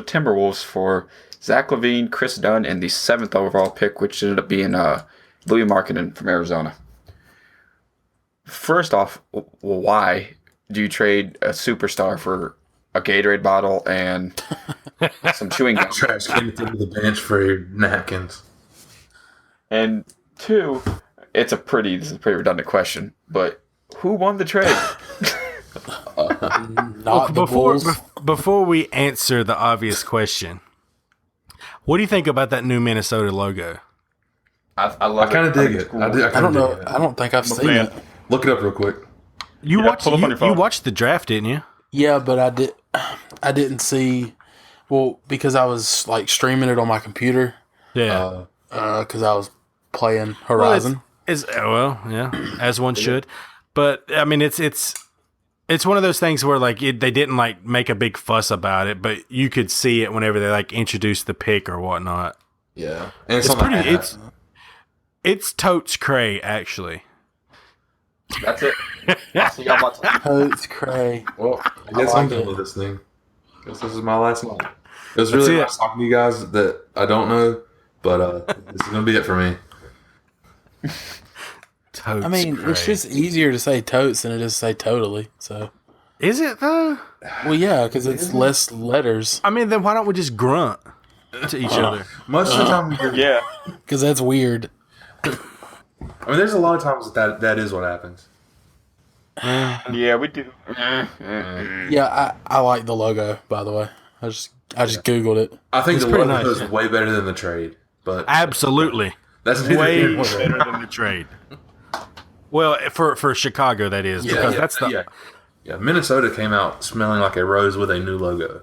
S3: Timberwolves for Zach LaVine, Chris Dunn, and the 7th overall pick, which ended up being Louis Markkinen from Arizona. First off, why do you trade a superstar for a Gatorade bottle, and some chewing gum.
S2: Trash can to the bench for your napkins.
S3: And 2, this is a pretty redundant question, but who won the trade?
S4: Not the Bulls.
S1: Before we answer the obvious question, what do you think about that new Minnesota logo?
S3: I love
S2: I kind of dig
S3: think
S2: it.
S3: it's cool.
S4: I don't know. I don't think I've seen
S3: fan.
S4: it.
S2: Look it up real quick.
S1: You
S3: Yeah, pull up on your phone.
S1: watched the draft, didn't you?
S4: Yeah, but I didn't see. Well, because I was like streaming it on my computer.
S1: Yeah.
S4: Because I was playing Horizon.
S1: Well, yeah, as one should. But I mean, it's one of those things where like they didn't like make a big fuss about it, but you could see it whenever they like introduced the pick or whatnot.
S2: Yeah, and
S1: It's
S2: on the
S1: pretty.
S2: hat.
S1: It's totes cray actually.
S3: That's it. I'll see y'all much.
S4: Totes cray.
S2: Well, I guess
S4: I
S2: I'm
S4: like
S2: done
S4: it.
S2: with this thing. Guess this is my last night. It was really
S1: it.
S2: nice talking to you guys that I don't know, but this is gonna be it for me.
S1: Totes
S4: I mean,
S1: cray.
S4: it's just easier to say totes than it is to say totally. So,
S1: Is it though?
S4: well, yeah, because it's less letters.
S1: I mean, then why don't we just grunt to each other?
S2: Most of the time, we do.
S3: Yeah.
S4: Because that's weird.
S2: I mean, there's a lot of times that is what happens.
S3: Yeah, we do.
S4: Yeah, I like the logo. By the way, I just googled it.
S2: I think
S1: It's
S2: the
S1: pretty
S2: logo
S1: nice.
S2: is way better than the trade, but
S1: Absolutely,
S2: that's neither
S1: way
S2: here nor there.
S1: better than the trade. Well, for Chicago, that is because that's the
S2: Minnesota came out smelling like a rose with a new logo.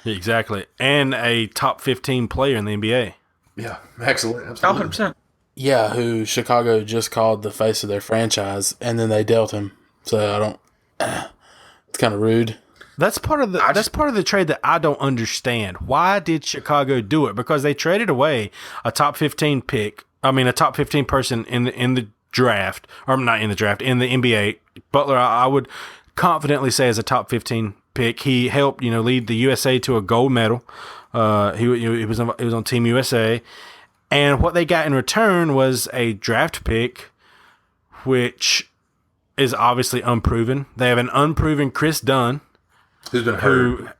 S1: exactly and a top 15 player in the NBA.
S2: Yeah, excellent. Absolutely.
S3: 100%.
S4: Yeah, who Chicago just called the face of their franchise, and then they dealt him. So I don't. It's kind of rude.
S1: That's part of the trade that I don't understand. Why did Chicago do it? Because they traded away a top 15 pick. I mean, a top 15 person in the draft, or not in the draft, in the NBA. Butler, I would confidently say, is a top 15 pick. He helped lead the USA to a gold medal. He was on Team USA, and what they got in return was a draft pick, which is obviously unproven. They have an unproven Chris Dunn.
S2: Who's been hurt?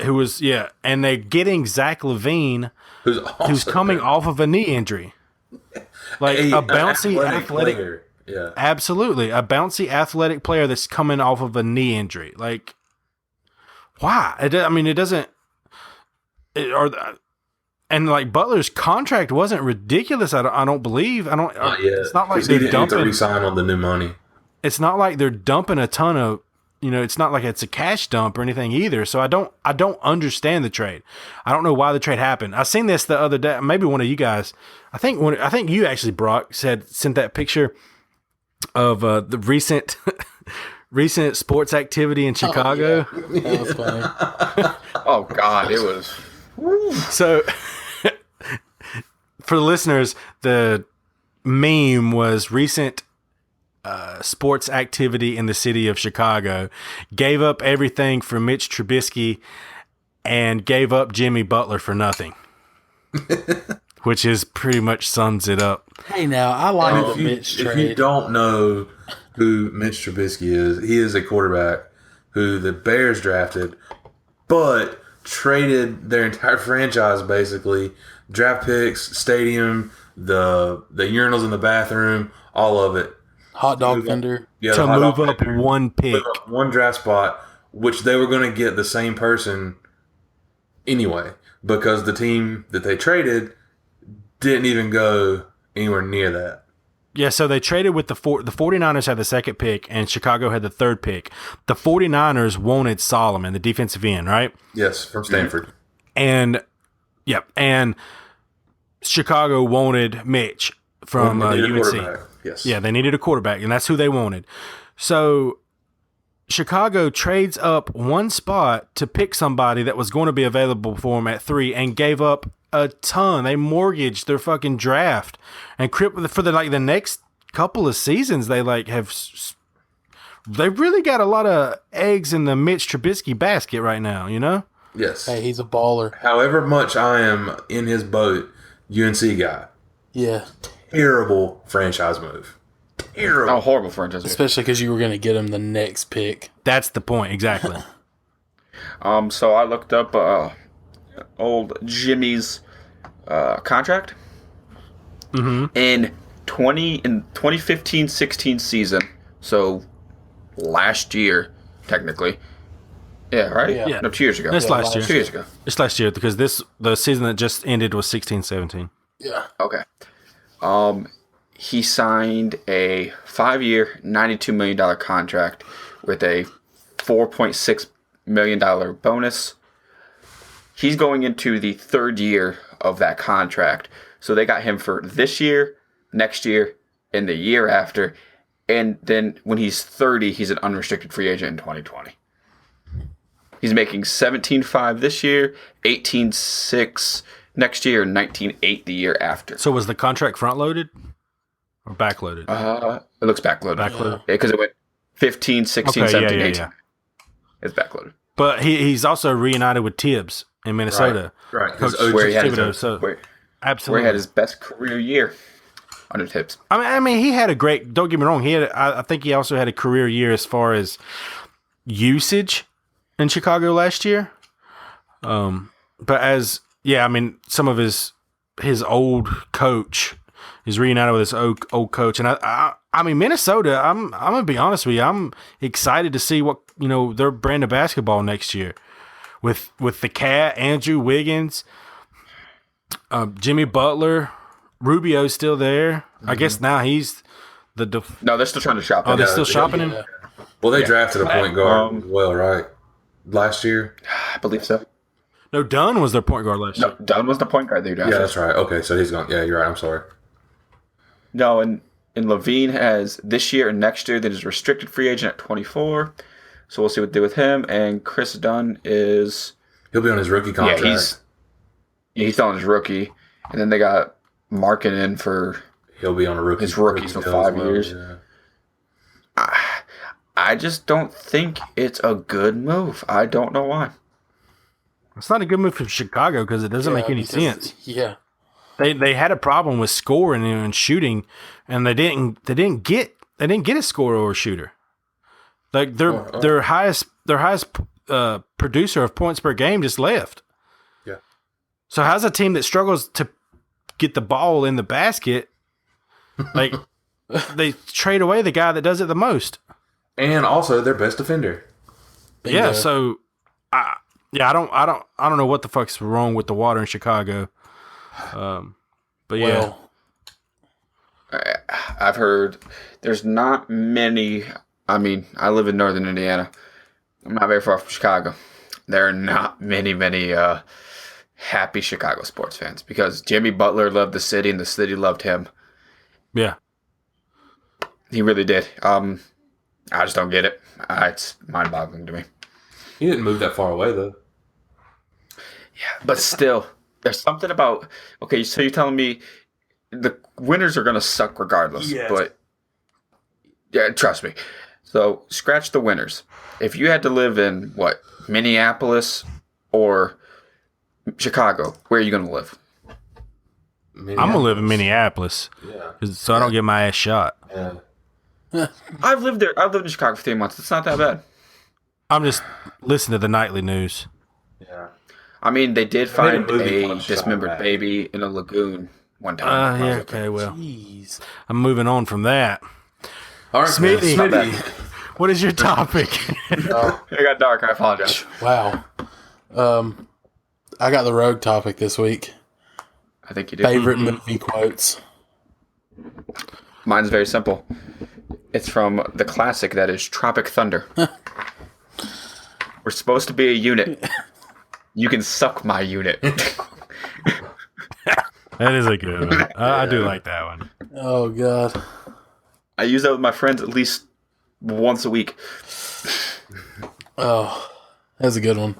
S1: Who was and they're getting Zach LaVine,
S2: Who's also
S1: who's coming
S2: hurt.
S1: off of a knee injury, like a bouncy athletic
S2: player. Yeah,
S1: absolutely a bouncy athletic player that's coming off of a knee injury. Like, why? It doesn't. And like Butler's contract wasn't ridiculous. I don't believe.
S2: not yet.
S1: It's not like
S2: he
S1: they're
S2: didn't have to
S1: dumping.
S2: resign on the new money.
S1: It's not like they're dumping a ton of. It's not like it's a cash dump or anything either. So I don't understand the trade. I don't know why the trade happened. I seen this the other day. Maybe one of you guys. I think you actually, Brock, sent that picture of the recent sports activity in Chicago.
S4: That was funny.
S3: Oh, God, it was.
S1: So for the listeners, the meme was recent sports activity in the city of Chicago gave up everything for Mitch Trubisky and gave up Jimmy Butler for nothing, which is pretty much sums it up.
S4: Hey, now I like the
S2: If you,
S4: Mitch
S2: if you
S4: trade.
S2: don't know who Mitch Trubisky is, he is a quarterback who the Bears drafted, but traded their entire franchise, basically draft picks, stadium, the urinals in the bathroom, all of it.
S4: Hot dog vendor.
S2: Yeah,
S1: To
S2: the hot
S1: move
S2: dog
S1: up
S2: vendor.
S1: one pick.
S2: Move up one draft spot, which they were going to get the same person anyway, because the team that they traded didn't even go anywhere near that.
S1: Yeah, so they traded with the 49ers had the second pick and Chicago had the third pick. The 49ers wanted Solomon, the defensive end, right?
S2: Yes, from Stanford.
S1: And Chicago wanted Mitch from
S2: They needed a
S1: UNC.
S2: quarterback. Yes.
S1: Yeah, they needed a quarterback, and that's who they wanted. So Chicago trades up one spot to pick somebody that was going to be available for them at 3 and gave up a ton. They mortgaged their fucking draft and for the next couple of seasons. They they really got a lot of eggs in the Mitch Trubisky basket right now.
S2: Yes.
S4: Hey, he's a baller.
S2: However much I am in his boat, UNC guy,
S4: Yeah,
S2: terrible franchise move. Terrible.
S3: Oh, horrible franchise.
S4: especially because you were going to get him the next pick.
S1: That's the point exactly.
S3: So I looked up old Jimmy's contract. In 2015-16 season. So last year, technically. Yeah, right?
S4: Yeah.
S3: No, 2 years ago.
S1: That's last year.
S3: 2 years ago.
S1: It's last year because the season that just ended was 16-17.
S4: Yeah.
S3: Okay. He signed a 5-year, $92 million contract with a $4.6 million bonus. He's going into the third year of that contract. So they got him for this year, next year, and the year after. And then when he's 30, he's an unrestricted free agent in 2020. He's making $17.5 this year, $18.6 next year, and $19.8 the year after.
S1: So was the contract front loaded or back loaded?
S3: It looks backloaded.
S1: Backloaded.
S3: Because it went 15, 16,
S1: Okay,
S3: 17,
S1: yeah,
S3: 18.
S1: yeah.
S3: It's backloaded.
S1: But he's also reunited with Tibbs in Minnesota.
S2: Right.
S1: Coach
S2: His OG
S3: Where he had
S1: Thibodeau,
S3: his,
S1: so
S3: where
S1: absolutely.
S3: he had his best career year under Tibbs.
S1: I mean, he had a great. Don't get me wrong. I think he also had a career year as far as usage in Chicago last year. But I mean, some of his old coach is reunited with his old coach, and I mean, Minnesota. I'm gonna be honest with you. I'm excited to see what their brand of basketball next year with the Cat, Andrew Wiggins, Jimmy Butler. Rubio's still there. I guess now he's the.
S3: No, they're still trying to shop him.
S1: Oh, they're still shopping him.
S4: Yeah.
S2: Well, they drafted a point guard as well, right? Last year.
S3: I believe so.
S1: No, Dunn was their point guard last year.
S3: No, Dunn was the point guard they drafted.
S2: Yeah, that's right. Okay, so he's gone. Yeah, you're right. I'm sorry.
S3: No, and Levine has this year and next year that is restricted free agent at 24. So we'll see what they do with him. And Chris Dunn is
S2: He'll be on his rookie contract.
S3: he's still on his rookie. And then they got Markin in for
S2: He'll be on a rookie.
S3: his rookie for
S2: deal as
S3: 5 years.
S2: Yeah.
S3: I just don't think it's a good move. I don't know why.
S1: It's not a good move for Chicago because it doesn't make any
S4: because-
S1: sense.
S4: Yeah.
S1: They had a problem with scoring and shooting, and they didn't get a scorer or a shooter. Like their highest producer of points per game just left.
S2: Yeah.
S1: So how's a team that struggles to get the ball in the basket? Like they trade away the guy that does it the most.
S2: And also their best defender.
S1: Yeah.
S4: Bingo.
S1: So I don't know what the fuck's wrong with the water in Chicago. But yeah.
S4: Well,
S3: I've heard there's not many. I mean, I live in northern Indiana. I'm not very far from Chicago. There are not many happy Chicago sports fans because Jimmy Butler loved the city and the city loved him.
S1: Yeah.
S3: He really did. I just don't get it. It's mind-boggling to me.
S2: He didn't move that far away though.
S3: But still, there's something about. Okay, so you're telling me the winners are going to suck regardless.
S1: Yes.
S3: But yeah, trust me. So scratch the winners. If you had to live in Minneapolis or Chicago, where are you going to live?
S1: I'm gonna live in Minneapolis,
S2: Yeah.
S1: so I don't get my ass shot.
S2: Yeah.
S3: I've lived there. I've lived in Chicago for 3 months. It's not that bad.
S1: I'm just listening to the nightly news.
S2: Yeah.
S3: I mean, they did find
S2: movie
S3: a
S2: called
S3: dismembered
S2: Shot Back.
S3: baby in a lagoon one time.
S1: Yeah, okay, well,
S4: jeez.
S1: I'm moving on from that.
S2: All right,
S1: Smitty.
S2: Smitty.
S1: What is your topic?
S3: It got dark. I apologize.
S4: Wow. I got the rogue topic this week.
S3: I think you did.
S4: Favorite movie quotes.
S3: Mine's very simple. It's from the classic that is Tropic Thunder. We're supposed to be a unit. You can suck my unit.
S1: That is a good one. I do like that one.
S4: Oh, God.
S3: I use that with my friends at least once a week.
S4: Oh, that's a good one.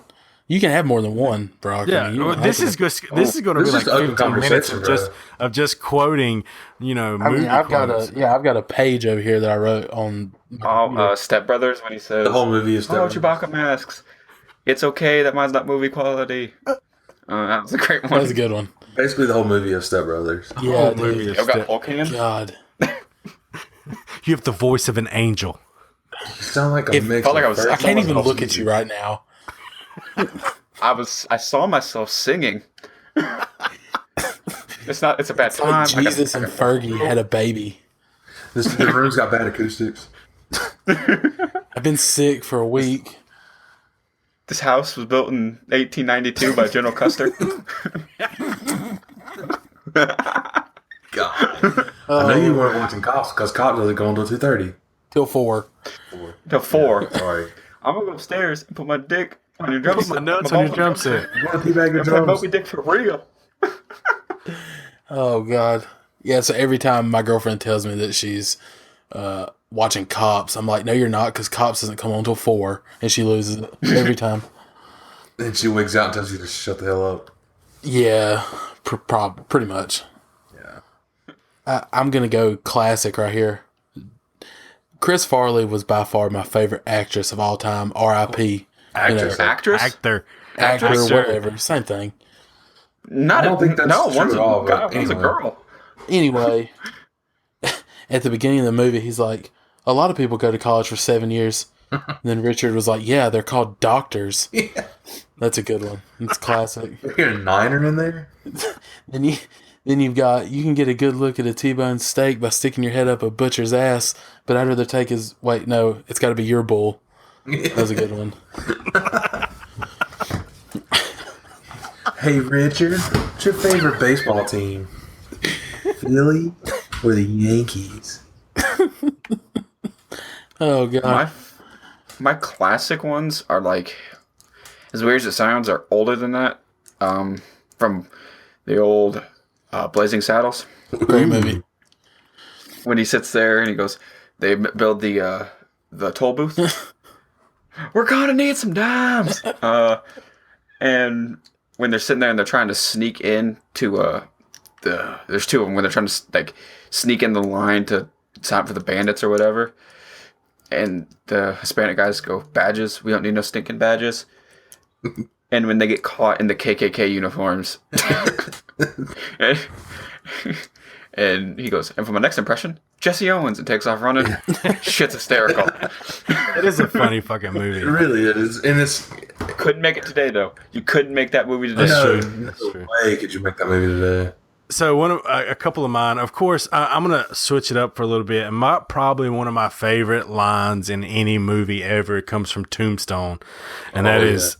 S4: You can have more than one, Brock. I
S1: Yeah,
S4: mean, you don't
S1: this
S4: have
S1: is
S4: to.
S1: good. This is going to be
S2: This
S1: like
S2: is open
S1: 15 minutes
S2: conversation,
S1: of just quoting, movie
S4: I've got
S1: quotes.
S4: I've got a page over here that I wrote on.
S3: Step Brothers when he says,
S2: The whole movie is
S3: "Oh,
S2: Step
S3: Chewbacca masks. It's okay that mine's not movie quality." That was a great one.
S4: That's a good one.
S2: Basically, the whole movie is Step Brothers.
S4: Yeah,
S1: movie
S4: dude.
S1: is
S3: I've got
S1: Step-
S3: Hulk hands.
S4: God.
S1: You have the voice of an angel.
S2: You sound like a mix.
S3: felt like
S2: of
S3: I was-
S2: Ferris
S3: I
S4: I can't even
S2: Bueller's
S4: look at you right now.
S3: I saw myself singing. It's a bad
S4: It's
S3: time.
S4: like Jesus and Fergie had a baby.
S2: The room's got bad acoustics.
S4: I've been sick for a week.
S3: This house was built in 1892 by General Custer.
S2: God. I know you weren't watching Cops because Cops doesn't go until 2:30.
S4: Till 4.
S3: Till 4.
S2: Sorry.
S3: I'm gonna go upstairs and put my dick on your drum
S1: Put
S3: set.
S1: my nuts on your drum set.
S2: You want to teabag your
S3: I'm playing
S2: drums?
S3: Moby Dick for real.
S4: Oh, God. Yeah, so every time my girlfriend tells me that she's watching Cops, I'm like, no, you're not, because Cops doesn't come on until 4, and she loses it every time.
S2: Then she wigs out and tells you to shut the hell up.
S4: Yeah, pretty much.
S2: Yeah.
S4: I'm going to go classic right here. Chris Farley was by far my favorite actress of all time. R.I.P.
S2: Actress.
S3: Actress?
S1: Actor.
S4: Actor,
S1: Actress.
S4: whatever. Same thing.
S3: Not
S2: I don't think that's
S3: no,
S2: true
S3: one's
S2: at
S3: a
S2: all,
S3: guy,
S2: but
S3: one's a
S2: anyway.
S3: girl.
S4: Anyway, at the beginning of the movie, he's like, a lot of people go to college for 7 years. And then Richard was like, yeah, they're called doctors.
S2: Yeah.
S4: That's a good one. It's classic.
S2: You hear a niner in there?
S4: Then you've got, you can get a good look at a T-bone steak by sticking your head up a butcher's ass, but I'd rather take his, wait, no, it's got to be your bull. That was a good one.
S2: Hey, Richard, what's your favorite baseball team? Philly or the Yankees?
S4: Oh, God.
S3: My classic ones are like, as weird as it sounds, are older than that. From the old Blazing Saddles.
S4: Great movie.
S3: When he sits there and he goes, they build the toll booth. We're gonna need some dimes. And when they're sitting there and they're trying to sneak in to there's two of them when they're trying to like sneak in the line to sign up for the bandits or whatever. And the Hispanic guys go, badges? We don't need no stinking badges. And when they get caught in the KKK uniforms, and he goes, and for my next impression, Jesse Owens, and takes off running. Shit's hysterical.
S1: It is a funny fucking movie.
S2: It really is. And it's
S3: Couldn't make it today, though. You couldn't make that movie today.
S2: no,
S1: true.
S2: no
S1: That's true.
S2: way could you make that movie today.
S1: So one of a couple of mine, of course, I'm gonna switch it up for a little bit. And probably one of my favorite lines in any movie ever comes from Tombstone, and that is,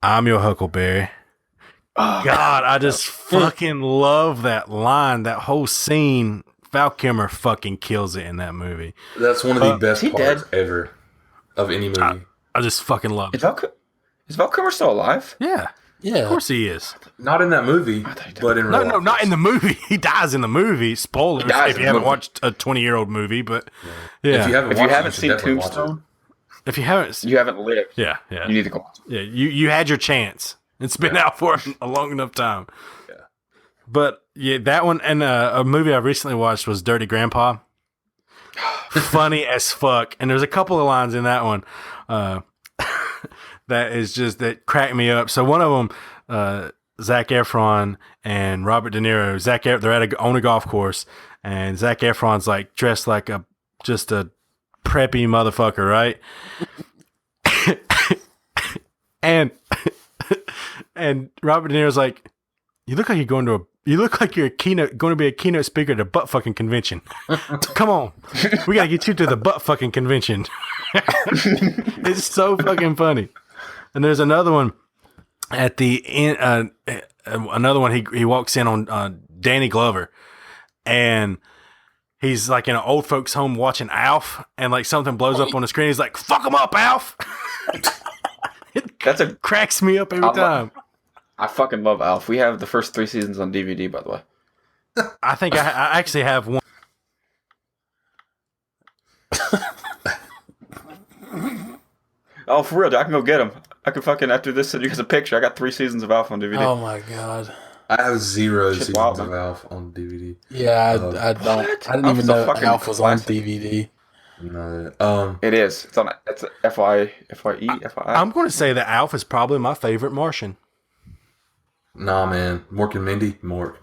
S1: "I'm your Huckleberry."
S3: Oh,
S1: God, I just fucking love that line. That whole scene. Val Kilmer fucking kills it in that movie.
S2: That's one of the best
S3: he
S2: parts
S3: dead?
S2: ever of any movie.
S1: I just fucking love
S3: Is
S1: it.
S3: Val Kilmer still alive?
S1: Yeah,
S4: Yeah.
S1: of course he is.
S2: Not in that movie,
S3: thought he died.
S2: but in real
S1: No,
S2: life.
S1: not in the movie. He dies in the movie. Spoilers
S3: dies
S1: if
S3: in
S1: you
S3: the
S1: haven't
S3: movie.
S1: watched a 20-year-old movie. But yeah,
S2: If you haven't,
S3: If you
S2: watched it,
S3: haven't
S2: should
S3: seen
S2: definitely watch it.
S3: Tombstone,
S1: if you haven't,
S3: you haven't lived.
S1: yeah,
S3: You need to go watch it.
S1: yeah, you had your chance. It's been out for a long enough time.
S2: Yeah.
S1: But yeah, that one and a movie I recently watched was Dirty Grandpa. Funny as fuck, and there's a couple of lines in that one that crack me up. So one of them, Zac Efron and Robert De Niro. They're on a golf course, and Zac Efron's like dressed like just a preppy motherfucker, right? and Robert De Niro's like, you look like you're going to be a keynote speaker at a butt fucking convention. Come on, we gotta get you to the butt fucking convention. It's so fucking funny. And there's another one at the end. Another one he walks in on Danny Glover, and he's like in an old folks home watching Alf, and like something blows up on the screen. He's like, "Fuck him up, Alf."
S3: That's a.
S1: Cracks me up every time.
S3: I fucking love Alf. We have the first 3 seasons on DVD, by the way.
S1: I think I actually have one.
S3: Oh, for real, dude, I can go get them. I can fucking, after this, send you guys a picture. I got 3 seasons of Alf on DVD.
S4: Oh, my God.
S2: I have 0
S3: Shit's
S2: seasons
S3: wild,
S2: of
S3: man.
S2: Alf on DVD.
S4: Yeah, I don't.
S3: What?
S4: I didn't
S3: Alf
S4: even
S3: is a
S4: know
S3: fucking
S4: Alf was on
S3: classic.
S4: DVD.
S2: No,
S3: It is. It's on. It's a FYE, FYI.
S1: I'm going to say that Alf is probably my favorite Martian.
S2: nah, man. Mork and Mindy, Mork.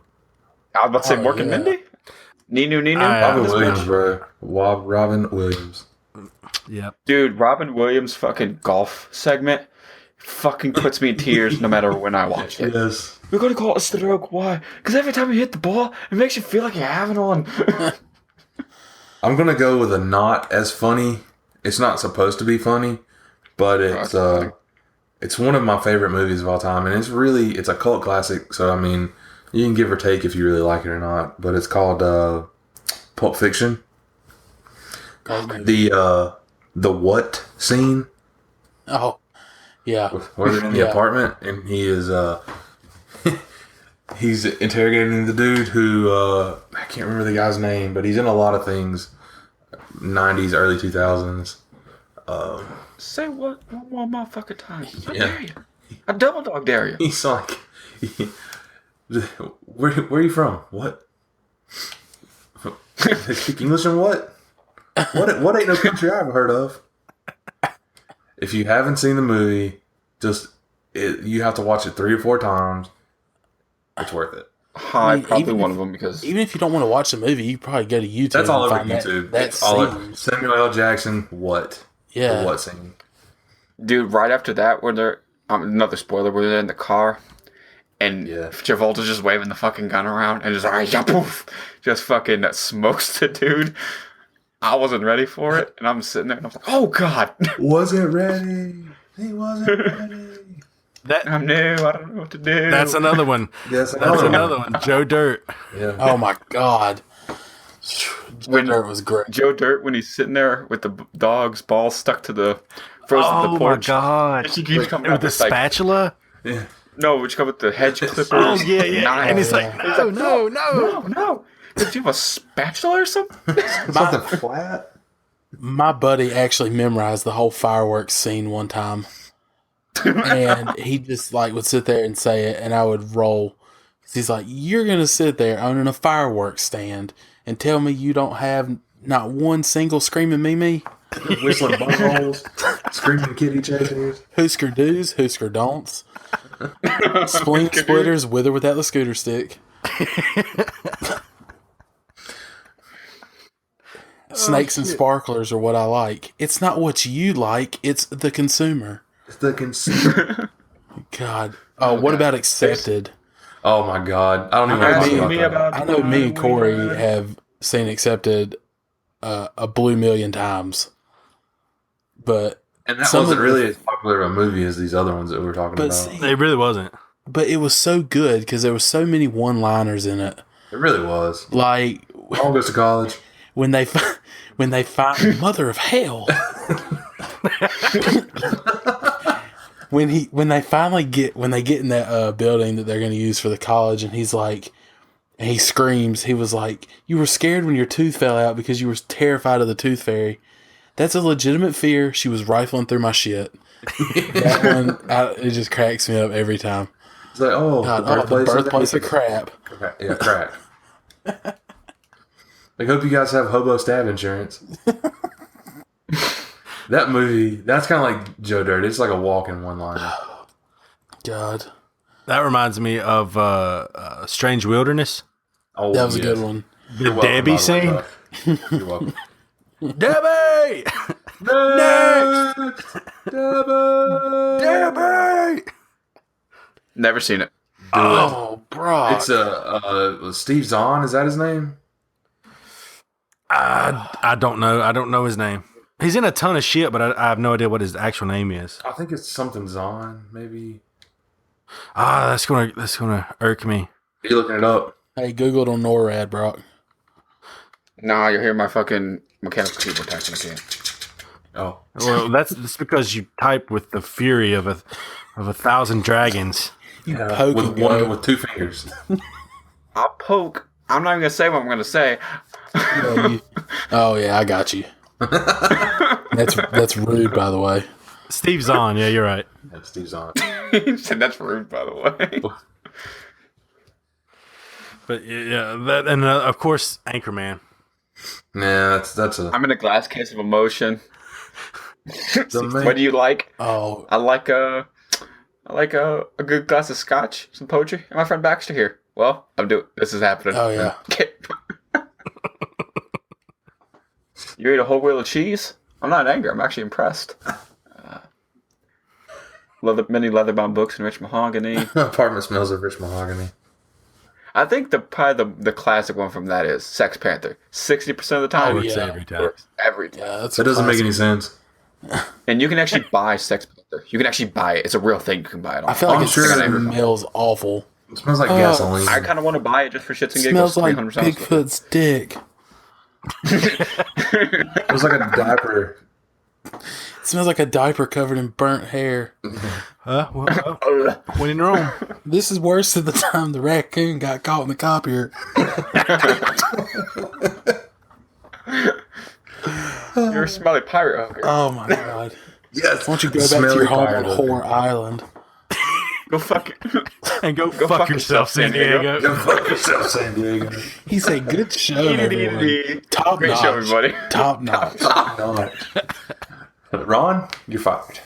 S3: I was about to say
S4: Oh,
S3: Mork and
S4: yeah.
S3: Mindy. Ninu.
S2: Robin
S3: This
S2: Williams,
S3: bitch.
S2: bro. Robin Williams.
S1: Yep.
S3: Dude, Robin Williams' fucking golf segment fucking puts me in tears no matter when I watch it.
S2: Yes.
S3: We're gonna call it a stroke. Why? Because every time you hit the ball, it makes you feel like you're having one.
S2: I'm gonna go with a not as funny. It's not supposed to be funny, but it's one of my favorite movies of all time, and it's a cult classic. So I mean, you can give or take if you really like it or not. But it's called Pulp Fiction. The what scene
S4: Oh, yeah.
S2: where they're in the apartment and he is he's interrogating the dude who I can't remember the guy's name, but he's in a lot of things. 90s, early 2000s.
S3: Say what one more motherfucking time. I
S2: Yeah.
S3: dare you. I double dog dare you.
S2: He's like, where are you from? What? They speak English and what? What ain't no country I've heard of? If you haven't seen the movie, you have to watch it 3 or 4 times. It's worth it.
S3: Hi, probably one of them because
S4: Even if you don't want to watch the movie, you probably go to YouTube.
S2: That's all
S4: and
S2: over
S4: find
S2: YouTube.
S4: That
S2: It's all
S4: scene.
S2: Samuel L. Jackson. What?
S4: Yeah.
S2: The what scene?
S3: dude, right after that, when they're another spoiler, where they're in the car, and
S2: Yeah.
S3: Travolta's just waving the fucking gun around and just poof, just fucking smokes the dude. I wasn't ready for it, and I'm sitting there and I'm like, oh god,
S2: Wasn't ready. He wasn't ready.
S3: I'm new. I don't know what to do.
S1: That's another one.
S2: Yes,
S1: That's another one. Joe Dirt.
S2: Yeah.
S4: Oh my god.
S3: When-
S4: It was great.
S3: Joe Dirt when he's sitting there with the dog's balls stuck to the frozen
S1: Oh
S3: the
S1: my
S3: porch.
S1: god.
S3: And she keeps coming
S1: With
S3: up
S1: the
S3: with like,
S1: spatula.
S2: Yeah.
S3: no, which come with the hedge clippers.
S1: Oh yeah, yeah.
S3: knives.
S1: And he's like, no, no, no.
S3: no. Did you have a spatula or something?
S2: Something flat.
S4: My buddy actually memorized the whole fireworks scene one time. And he just like would sit there and say it, and I would roll. He's like, "You're gonna sit there owning a fireworks stand and tell me you don't have not one single screaming Mimi,
S2: Whistling bungholes. Screaming kitty chasers.
S4: Husker do's, Husker don'ts, spleen splitters with or without the scooter stick, snakes and sparklers are what I like. It's not what you like; it's the consumer."
S2: It's the consumer.
S4: God. Oh, what about Accepted?
S2: Oh my god. I don't even want to talk about that.
S4: I know me and Corey have seen Accepted a blue million times, but
S2: And that
S4: some
S2: wasn't
S4: of
S2: really as popular a movie as these other ones that we were talking
S4: but
S2: about.
S4: see,
S1: It really wasn't.
S4: but it was so good because there were so many one-liners in it.
S2: It really was.
S4: Like
S2: All goes to college.
S4: when they find Mother of Hell. when they get in that building that they're going to use for the college, and he's like, and he screams. He was like, "You were scared when your tooth fell out because you were terrified of the tooth fairy. That's a legitimate fear. She was rifling through my shit." That one, it just cracks me up every time.
S2: It's like,
S4: God, the birthplace of crap.
S2: Yeah, crack. I hope you guys have hobo stab insurance. That movie, that's kind of like Joe Dirt. It's like a walk-in one-liner.
S4: God,
S1: That reminds me of Strange Wilderness.
S2: Oh,
S4: that was a
S2: yes.
S4: good one.
S1: The
S2: You're welcome,
S1: Debbie
S2: by the way,
S1: scene.
S2: bro. You're welcome.
S1: Debbie!
S2: Next!
S1: Debbie!
S3: Never seen it.
S4: Oh, bro.
S2: It's Steve Zahn. Is that his name?
S1: I don't know. I don't know his name. He's in a ton of shit, but I have no idea what his actual name is.
S2: I think it's something Zahn, maybe.
S1: That's gonna irk me.
S2: Are you looking it up?
S4: Hey, Google it on NORAD, Brock.
S3: Nah, you'll hear my fucking mechanical keyboard typing again.
S2: Oh.
S1: Well, that's because you type with the fury of a thousand dragons.
S2: Yeah,
S4: poke
S2: with
S4: and
S2: one
S4: go.
S2: with 2 fingers.
S3: I'll poke. I'm not even gonna say what I'm gonna say.
S4: Oh yeah, I got you. That's rude, by the way.
S1: Steve Zahn. Yeah, you're right.
S2: That's Steve Zahn.
S3: He said that's rude, by the way.
S1: But yeah, that and of course Anchorman.
S2: Nah, that's a.
S3: I'm in a glass case of emotion.
S2: the
S3: What do you like?
S4: Oh,
S3: I like a good glass of scotch, some poetry, and my friend Baxter here. Well, this is happening.
S4: oh yeah.
S3: You ate a whole wheel of cheese? I'm not angry. I'm actually impressed. Many leather-bound books and rich mahogany.
S2: Apartment smells of rich mahogany.
S3: I think probably the classic one from that is Sex Panther. 60% of the time,
S1: Works
S4: yeah.
S1: every time.
S3: works every time.
S4: Yeah, that's
S2: That doesn't make any sense.
S3: And you can actually buy Sex Panther. You can actually buy it. It's a real thing. You can buy it.
S4: I feel like
S2: I'm
S4: it
S2: sure-
S4: smells awful.
S2: It smells like gasoline.
S3: I kind of want to buy it just for shits and
S4: It
S3: giggles.
S4: smells like
S3: 300 sounds good.
S4: Bigfoot's dick.
S2: It was like a diaper.
S4: It smells like a diaper covered in burnt hair.
S1: When in Rome.
S4: This is worse than the time the raccoon got caught in the copier.
S3: You're a smelly pirate hooker.
S4: Oh my god.
S2: Yes.
S4: Why don't you go back to your home on Whore Island?
S3: Go fuck it.
S1: And go fuck yourself, San Diego.
S2: Go fuck yourself, San Diego.
S4: He said, good show, everyone. Top
S3: Great
S4: notch.
S3: show, everybody.
S4: Top notch.
S2: No. Ron, you're fired.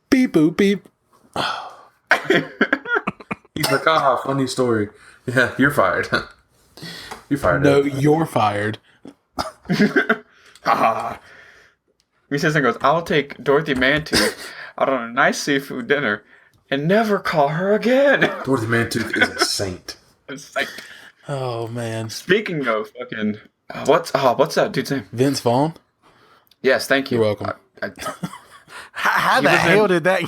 S4: Beep boop beep.
S2: He's like, funny story. Yeah, you're fired. You're fired.
S4: No,
S2: up.
S4: you're fired.
S3: He says and goes, I'll take Dorothy Mantooth out on a nice seafood dinner and never call her again.
S2: Dorothy Mantooth is a saint.
S3: It's like,
S4: Oh man.
S3: speaking of fucking, what's that dude's name?
S4: Vince Vaughn?
S3: Yes, thank you.
S4: You're welcome.
S1: How the
S3: was
S1: hell
S3: in-
S1: did that?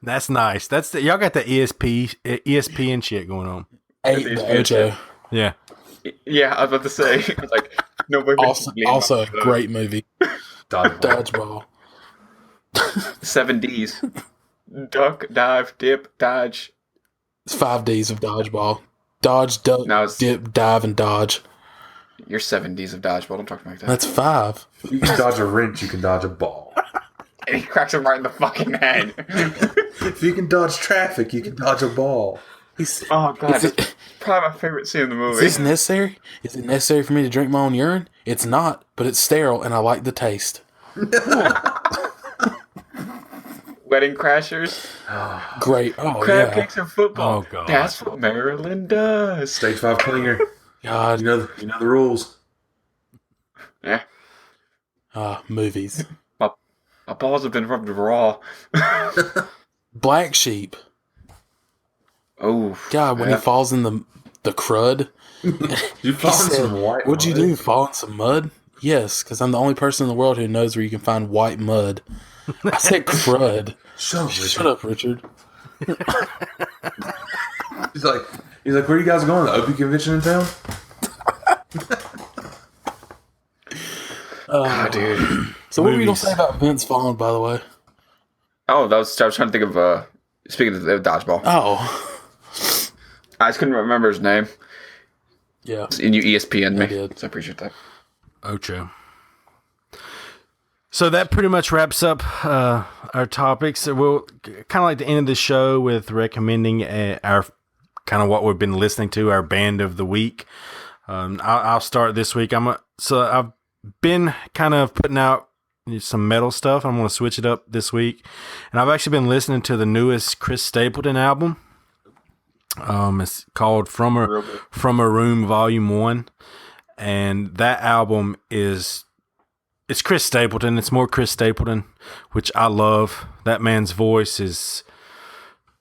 S1: That's nice. Y'all got the ESPN shit going on.
S4: Ate the Ocho.
S1: Yeah.
S3: Yeah, I was about to say. I was like, nobody
S4: Also a great movie.
S2: Dodgeball.
S4: Dodgeball.
S3: 7 Ds. Duck, dive, dip, dodge.
S4: It's 5 Ds of dodgeball. Dodge, duck,
S3: Now it's-
S4: dip, dive, and dodge.
S3: You're 7 Ds of dodgeball. Don't talk to me like that.
S4: That's 5.
S2: If you can dodge a wrench, you can dodge a ball.
S3: And he cracks him right in the fucking head.
S2: If you can dodge traffic, you can dodge a ball.
S3: Oh, God.
S4: Is it-
S3: That's probably my favorite scene in the
S4: Is
S3: movie.
S4: this necessary? Is it necessary for me to drink my own urine? It's not, but it's sterile and I like the taste.
S3: Wedding Crashers.
S4: Great. Oh,
S3: Crab
S4: yeah.
S3: cakes and football.
S1: Oh, God.
S3: That's what Maryland does.
S2: Stage 5 clinger.
S4: God.
S2: You know the rules.
S3: Yeah.
S4: Movies.
S3: My balls have been rubbed raw.
S4: Black Sheep.
S3: Oh.
S4: God, when
S3: yeah.
S4: he falls in the crud.
S2: You found
S4: said,
S2: some white.
S4: What'd you
S2: mud.
S4: do? Fall in some mud? Yes, because I'm the only person in the world who knows where you can find white mud. I said crud.
S2: Shut up,
S4: Shut up, Richard.
S2: He's like, where you guys going? The Opie convention in town?
S3: Dude.
S4: So what were you going
S1: Movies.
S4: to say about Vince Vaughn, by the way?
S3: Oh, I was trying to think of, speaking of dodgeball.
S4: Oh.
S3: I just couldn't remember his name.
S4: Yeah.
S3: And you ESPN me.
S4: I did.
S3: So I appreciate that.
S1: Ocho. So that pretty much wraps up our topics. We'll kind of like to end the show with recommending our kind of what we've been listening to, our band of the week. I'll start this week. I've been kind of putting out some metal stuff. I'm going to switch it up this week, and I've actually been listening to the newest Chris Stapleton album. It's called From a Room Volume 1, and that album is. It's Chris Stapleton. It's more Chris Stapleton, which I love. That man's voice is,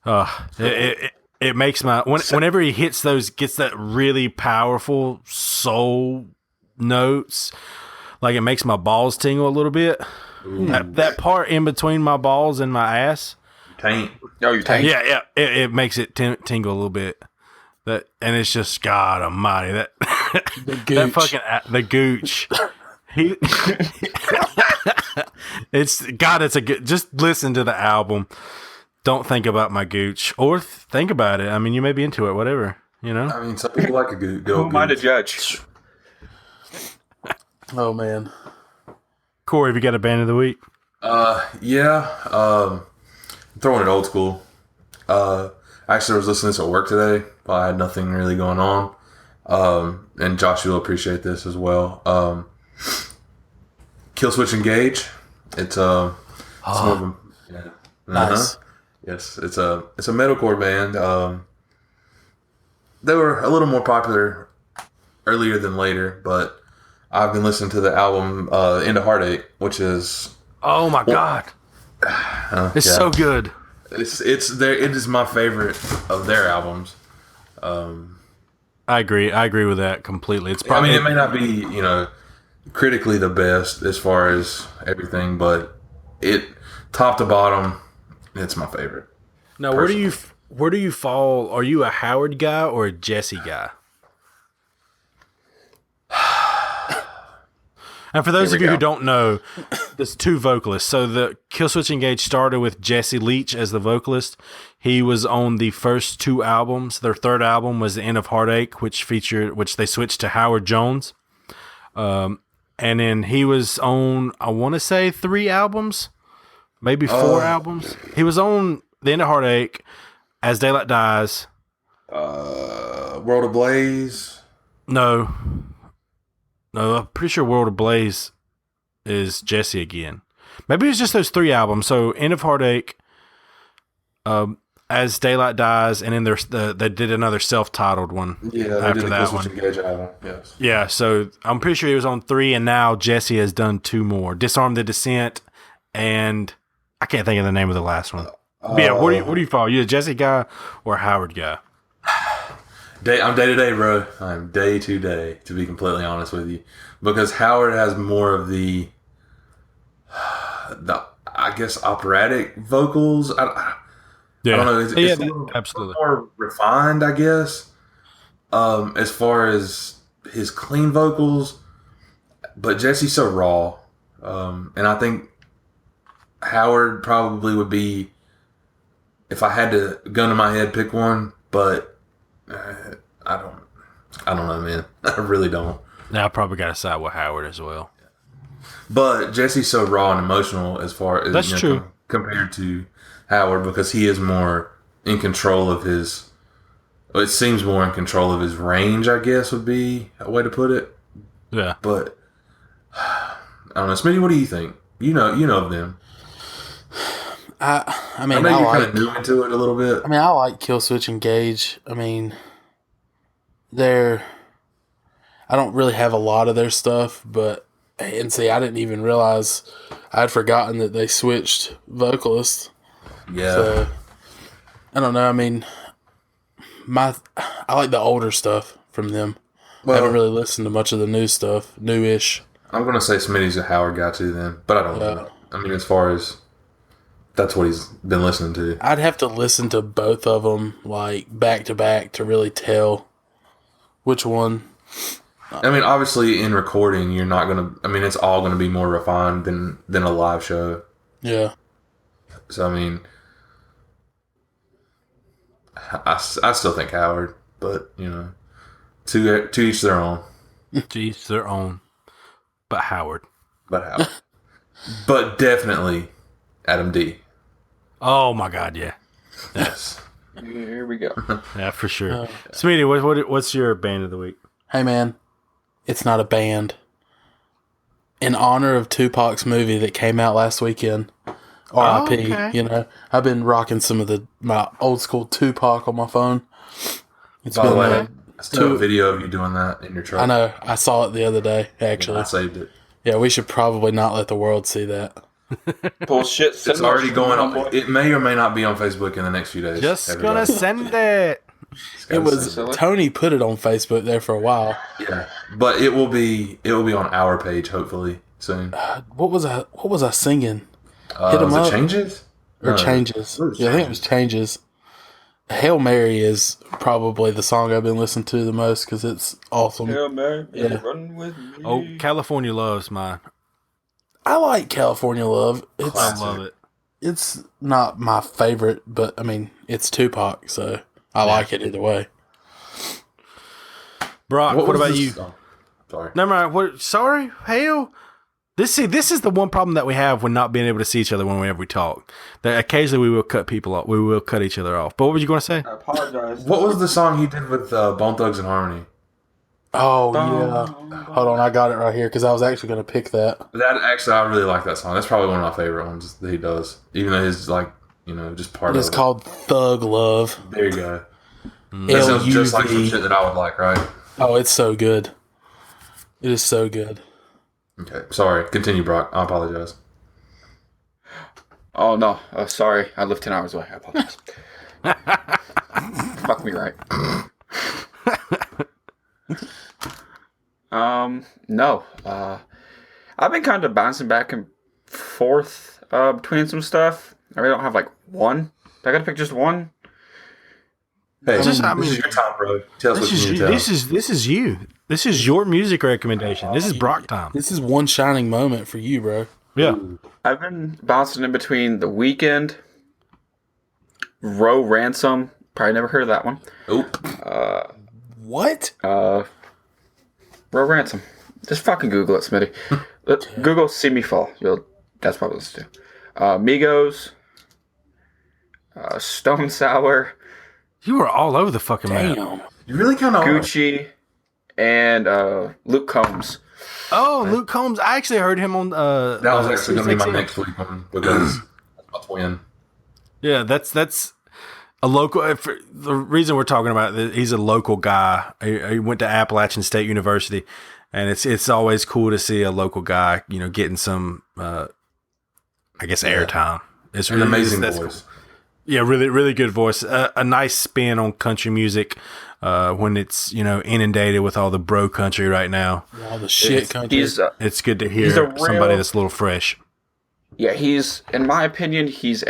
S1: it makes whenever he gets that really powerful soul notes, like it makes my balls tingle a little bit. That part in between my balls and my ass,
S2: Taint.
S3: Oh, you tank?
S1: yeah, it makes it tingle a little bit. And it's just God Almighty that that
S4: gooch.
S1: fucking the gooch. It's a good. Just listen to the album. Don't think about my gooch, or think about it. I mean, you may be into it, whatever. You know.
S2: I mean, some people like a good
S3: Who am I to judge?
S4: Oh, man.
S1: Corey, have you got a band of the week?
S2: Yeah. I'm throwing it old school. Actually, I was listening to this at work today, but I had nothing really going on. And Josh, you'll appreciate this as well. Killswitch Engage. It's more of a, yeah.
S4: Nice.
S2: Yes, it's a metalcore band. They were a little more popular earlier than later, but I've been listening to the album Into Heartache, which is
S1: Oh my God, it's
S2: yeah.
S1: so good.
S2: it's there. It is my favorite of their albums.
S1: I agree with that completely. It's probably.
S2: I mean, it may not be critically the best as far as everything, but it top to bottom, it's my favorite.
S1: Now, where do you fall? Are you a Howard guy or a Jesse guy? And for those of you who don't know, there's two vocalists. So the Killswitch Engage started with Jesse Leach as the vocalist. He was on the first two albums. Their third album was The End of Heartache, which they switched to Howard Jones. And then he was on, I want to say 3 albums, maybe 4 albums. He was on The End of Heartache, As Daylight Dies.
S2: World Ablaze.
S1: No, I'm pretty sure World Ablaze is Jesse again. Maybe it's just those 3 albums. So End of Heartache, As Daylight Dies, and then they did another self-titled one.
S2: Yeah,
S1: after that one.
S2: Engage album. Yes.
S1: Yeah, so I'm pretty sure he was on 3, and now Jesse has done 2 more: Disarm the Descent, and I can't think of the name of the last one. But yeah, what do you follow? You a Jesse guy or a Howard guy?
S2: I'm day to day, bro. I'm day to day, to be completely honest with you, because Howard has more of the I guess operatic vocals. I don't know. It's a little,
S1: absolutely
S2: more refined, I guess. As far as his clean vocals, but Jesse's so raw, and I think Howard probably would be, if I had to gun to my head pick one, but. I don't know, man. I really don't.
S1: Now I probably got to side with Howard as well.
S2: But Jesse's so raw and emotional as far as
S1: that's true
S2: compared to Howard, because he is more in control of his. It seems more in control of his range, I guess, would be a way to put it.
S1: Yeah.
S2: But I don't know, Smitty. What do you think? You know of them.
S4: I mean,
S2: I know you're kind of new into it a little bit.
S4: I mean, I like Killswitch Engage. I mean, I don't really have a lot of their stuff, and see, I didn't even realize I'd forgotten that they switched vocalists.
S2: Yeah.
S4: So, I don't know. I mean, I like the older stuff from them. I haven't really listened to much of the new stuff, newish.
S2: I'm gonna say Smitty's a Howard guy too, then, but I don't know. I mean, as far as that's what he's been listening to.
S4: I'd have to listen to both of them like back to back to really tell which one.
S2: I mean, obviously, in recording, you're not gonna. I mean, it's all gonna be more refined than a live show.
S4: Yeah.
S2: So I mean, I still think Howard, but to each their own.
S1: To each their own. But Howard.
S2: But Howard. But definitely Adam D.
S1: Oh my God! Yeah.
S2: Yes.
S3: Here we go.
S1: Yeah, for sure. Smitty, what's your band of the week?
S4: Hey man, it's not a band. In honor of Tupac's movie that came out last weekend, R.I.P.
S1: Okay.
S4: I've been rocking some of my old school Tupac on my phone. It's
S2: By the
S4: been
S2: way, I still have a video of you doing that in your truck.
S4: I know. I saw it the other day. Actually,
S2: I saved it.
S4: Yeah, we should probably not let the world see that.
S3: Bullshit.
S2: It's already going on. It may or may not be on Facebook in the next few days.
S1: Just gonna send it.
S4: It was Tony put it on Facebook there for a while.
S2: Yeah, but it will be on our page hopefully soon.
S4: What was I singing?
S2: Hit 'em up. Changes
S4: or Changes? Yeah, I think it was Changes. Hail Mary is probably the song I've been listening to the most because it's awesome.
S3: Hail Mary,
S4: yeah.
S3: Run with me.
S1: Oh, California Love's mine.
S4: I like California Love.
S1: I love it.
S4: It's not my favorite, but I mean, it's Tupac, so I like it either way.
S1: Brock, what about you?
S2: Sorry.
S1: Never mind. Sorry? Hell? This is the one problem that we have when not being able to see each other whenever we talk. That occasionally we will cut people off. We will cut each other off. But what were you going to say?
S3: I apologize.
S2: What was the song he did with Bone Thugs and Harmony?
S4: Oh, yeah. Hold on, I got it right here because I was actually going to pick that.
S2: I really like that song. That's probably one of my favorite ones that he does. Even though his, just part of it.
S4: It's called Thug Love.
S2: There you go. That sounds just like some shit that I would like, right?
S4: Oh, it's so good. It is so good.
S2: Okay, sorry. Continue, Brock. I apologize.
S3: Oh no, sorry, I live 10 hours away. I apologize. Fuck me right. No. I've been kind of bouncing back and forth between some stuff. I really don't have like one. I gotta pick just one.
S2: Hey,
S1: This is- I
S2: this
S1: mean,
S2: is your time, bro. Tell us what
S1: This
S2: you
S1: is
S2: need to tell.
S1: this is you. This is your music recommendation. This is Brock time.
S4: This is one shining moment for you, bro.
S1: Yeah.
S3: I've been bouncing in between The Weeknd, Row Ransom. Probably never heard of that one.
S2: Oop.
S4: What?
S3: Row Ransom. Just fucking Google it, Smitty. Google "See Me Fall." That's probably what to do. Migos, Stone Sour,
S1: You were all over the fucking map.
S4: Damn.
S2: You really kind of
S3: Gucci, and Luke Combs.
S1: Oh, Luke Combs. I actually heard him on
S2: That was actually going to be my
S1: 316.
S2: next week one because that's my twin.
S1: Yeah, that's a local. The reason we're talking about it, he's a local guy. He went to Appalachian State University, and it's always cool to see a local guy, getting some, I guess, airtime. It's
S2: An
S1: really
S2: amazing
S1: that's
S2: voice.
S1: cool. Yeah, really, really good voice. A nice spin on country music when it's inundated with all the bro country right now.
S4: All the shit country.
S1: It's good to
S3: He's
S1: hear
S3: a real-
S1: somebody that's a little fresh.
S3: Yeah, in my opinion, he's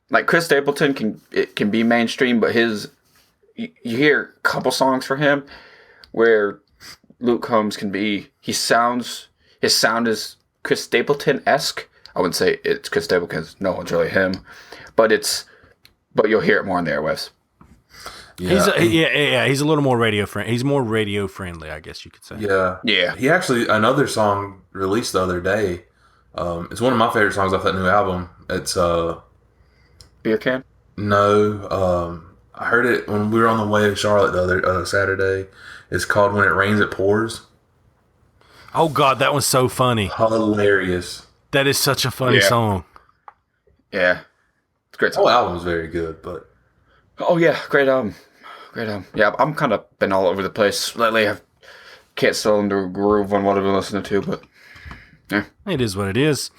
S3: like Chris Stapleton can be mainstream, but you hear a couple songs for him where Luke Combs his sound is Chris Stapleton-esque. I wouldn't say it's Chris Stapleton because no one's really him, but you'll hear it more on the airwaves.
S2: Yeah.
S1: He's a little more radio friendly. He's more radio friendly, I guess you could say.
S2: Yeah.
S3: Yeah.
S2: He actually, another song released the other day. It's one of my favorite songs off that new album. It's,
S3: Beer can?
S2: no, I heard it when we were on the way to Charlotte the other Saturday. It's called When It Rains, It Pours.
S1: Oh God, that one's so funny.
S2: Hilarious.
S1: That is such a funny
S3: Yeah.
S1: song.
S3: Yeah. It's a great
S2: The
S3: song.
S2: whole album's very good, but
S3: Oh yeah, great album. Great album. Yeah, I'm kind of been all over the place lately. I can't settle into a groove on what I've been listening to, but yeah.
S1: It is what it is.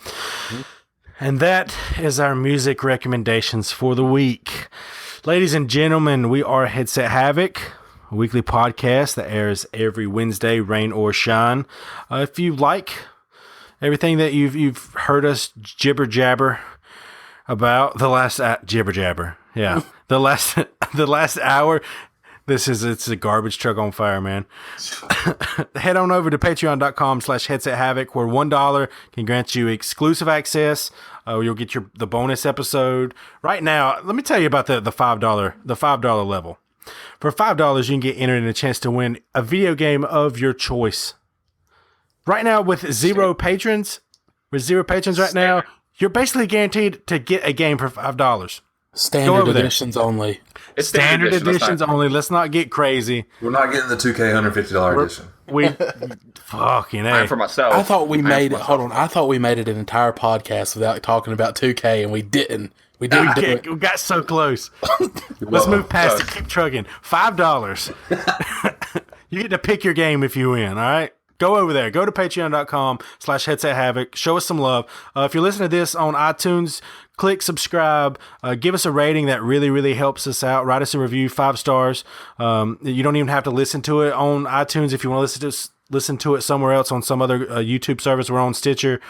S1: And that is our music recommendations for the week. Ladies and gentlemen, we are Headset Havoc, a weekly podcast that airs every Wednesday, rain or shine. If you like everything that you've heard us jibber jabber about the last jibber jabber, yeah, the last hour. It's a garbage truck on fire, man. Head on over to patreon.com/headset havoc, where $1 can grant you exclusive access. You'll get the bonus episode. Right now, let me tell you about the $5 level. For $5, you can get entered in a chance to win a video game of your choice. Right now, with zero patrons right now, you're basically guaranteed to get a game for $5.
S4: Standard
S1: over there.
S4: editions only.
S3: It's
S1: Standard
S3: edition, let's
S1: editions
S3: not-
S1: only. Let's not get crazy.
S2: we're not getting the 2K $150 edition.
S1: We fucking
S3: I'm
S1: A.
S3: for myself.
S4: I thought we
S3: I'm
S4: made
S3: for
S4: it.
S3: myself.
S4: Hold on. I thought we made it an entire podcast without talking about 2K, and we didn't. We didn't do it.
S1: We got so close. Let's move past it. Keep trucking. $5. You get to pick your game if you win. All right. Go over there. Go to patreon.com/headset havoc. Show us some love. If you're listening to this on iTunes, click subscribe. Give us a rating. That really, really helps us out. Write us a review, 5 stars. You don't even have to listen to it on iTunes. If you want to listen to it somewhere else on some other YouTube service, we're on Stitcher.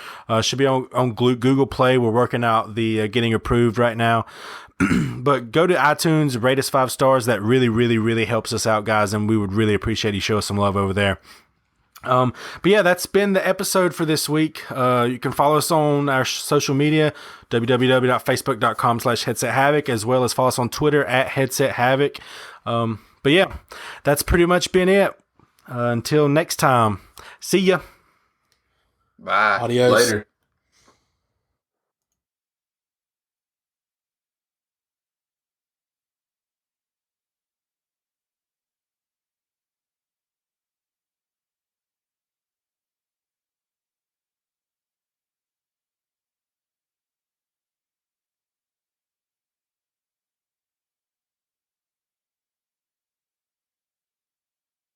S1: Should be on Google Play. We're working out the getting approved right now. But go to iTunes, rate us 5 stars. That really, really, really helps us out, guys, and we would really appreciate you show us some love over there. But yeah, that's been the episode for this week. You can follow us on our social media, www.facebook.com/headset havoc, as well as follow us on Twitter @headset havoc. But yeah, that's pretty much been it. Until next time, see ya.
S3: Bye.
S4: Adios.
S2: Later.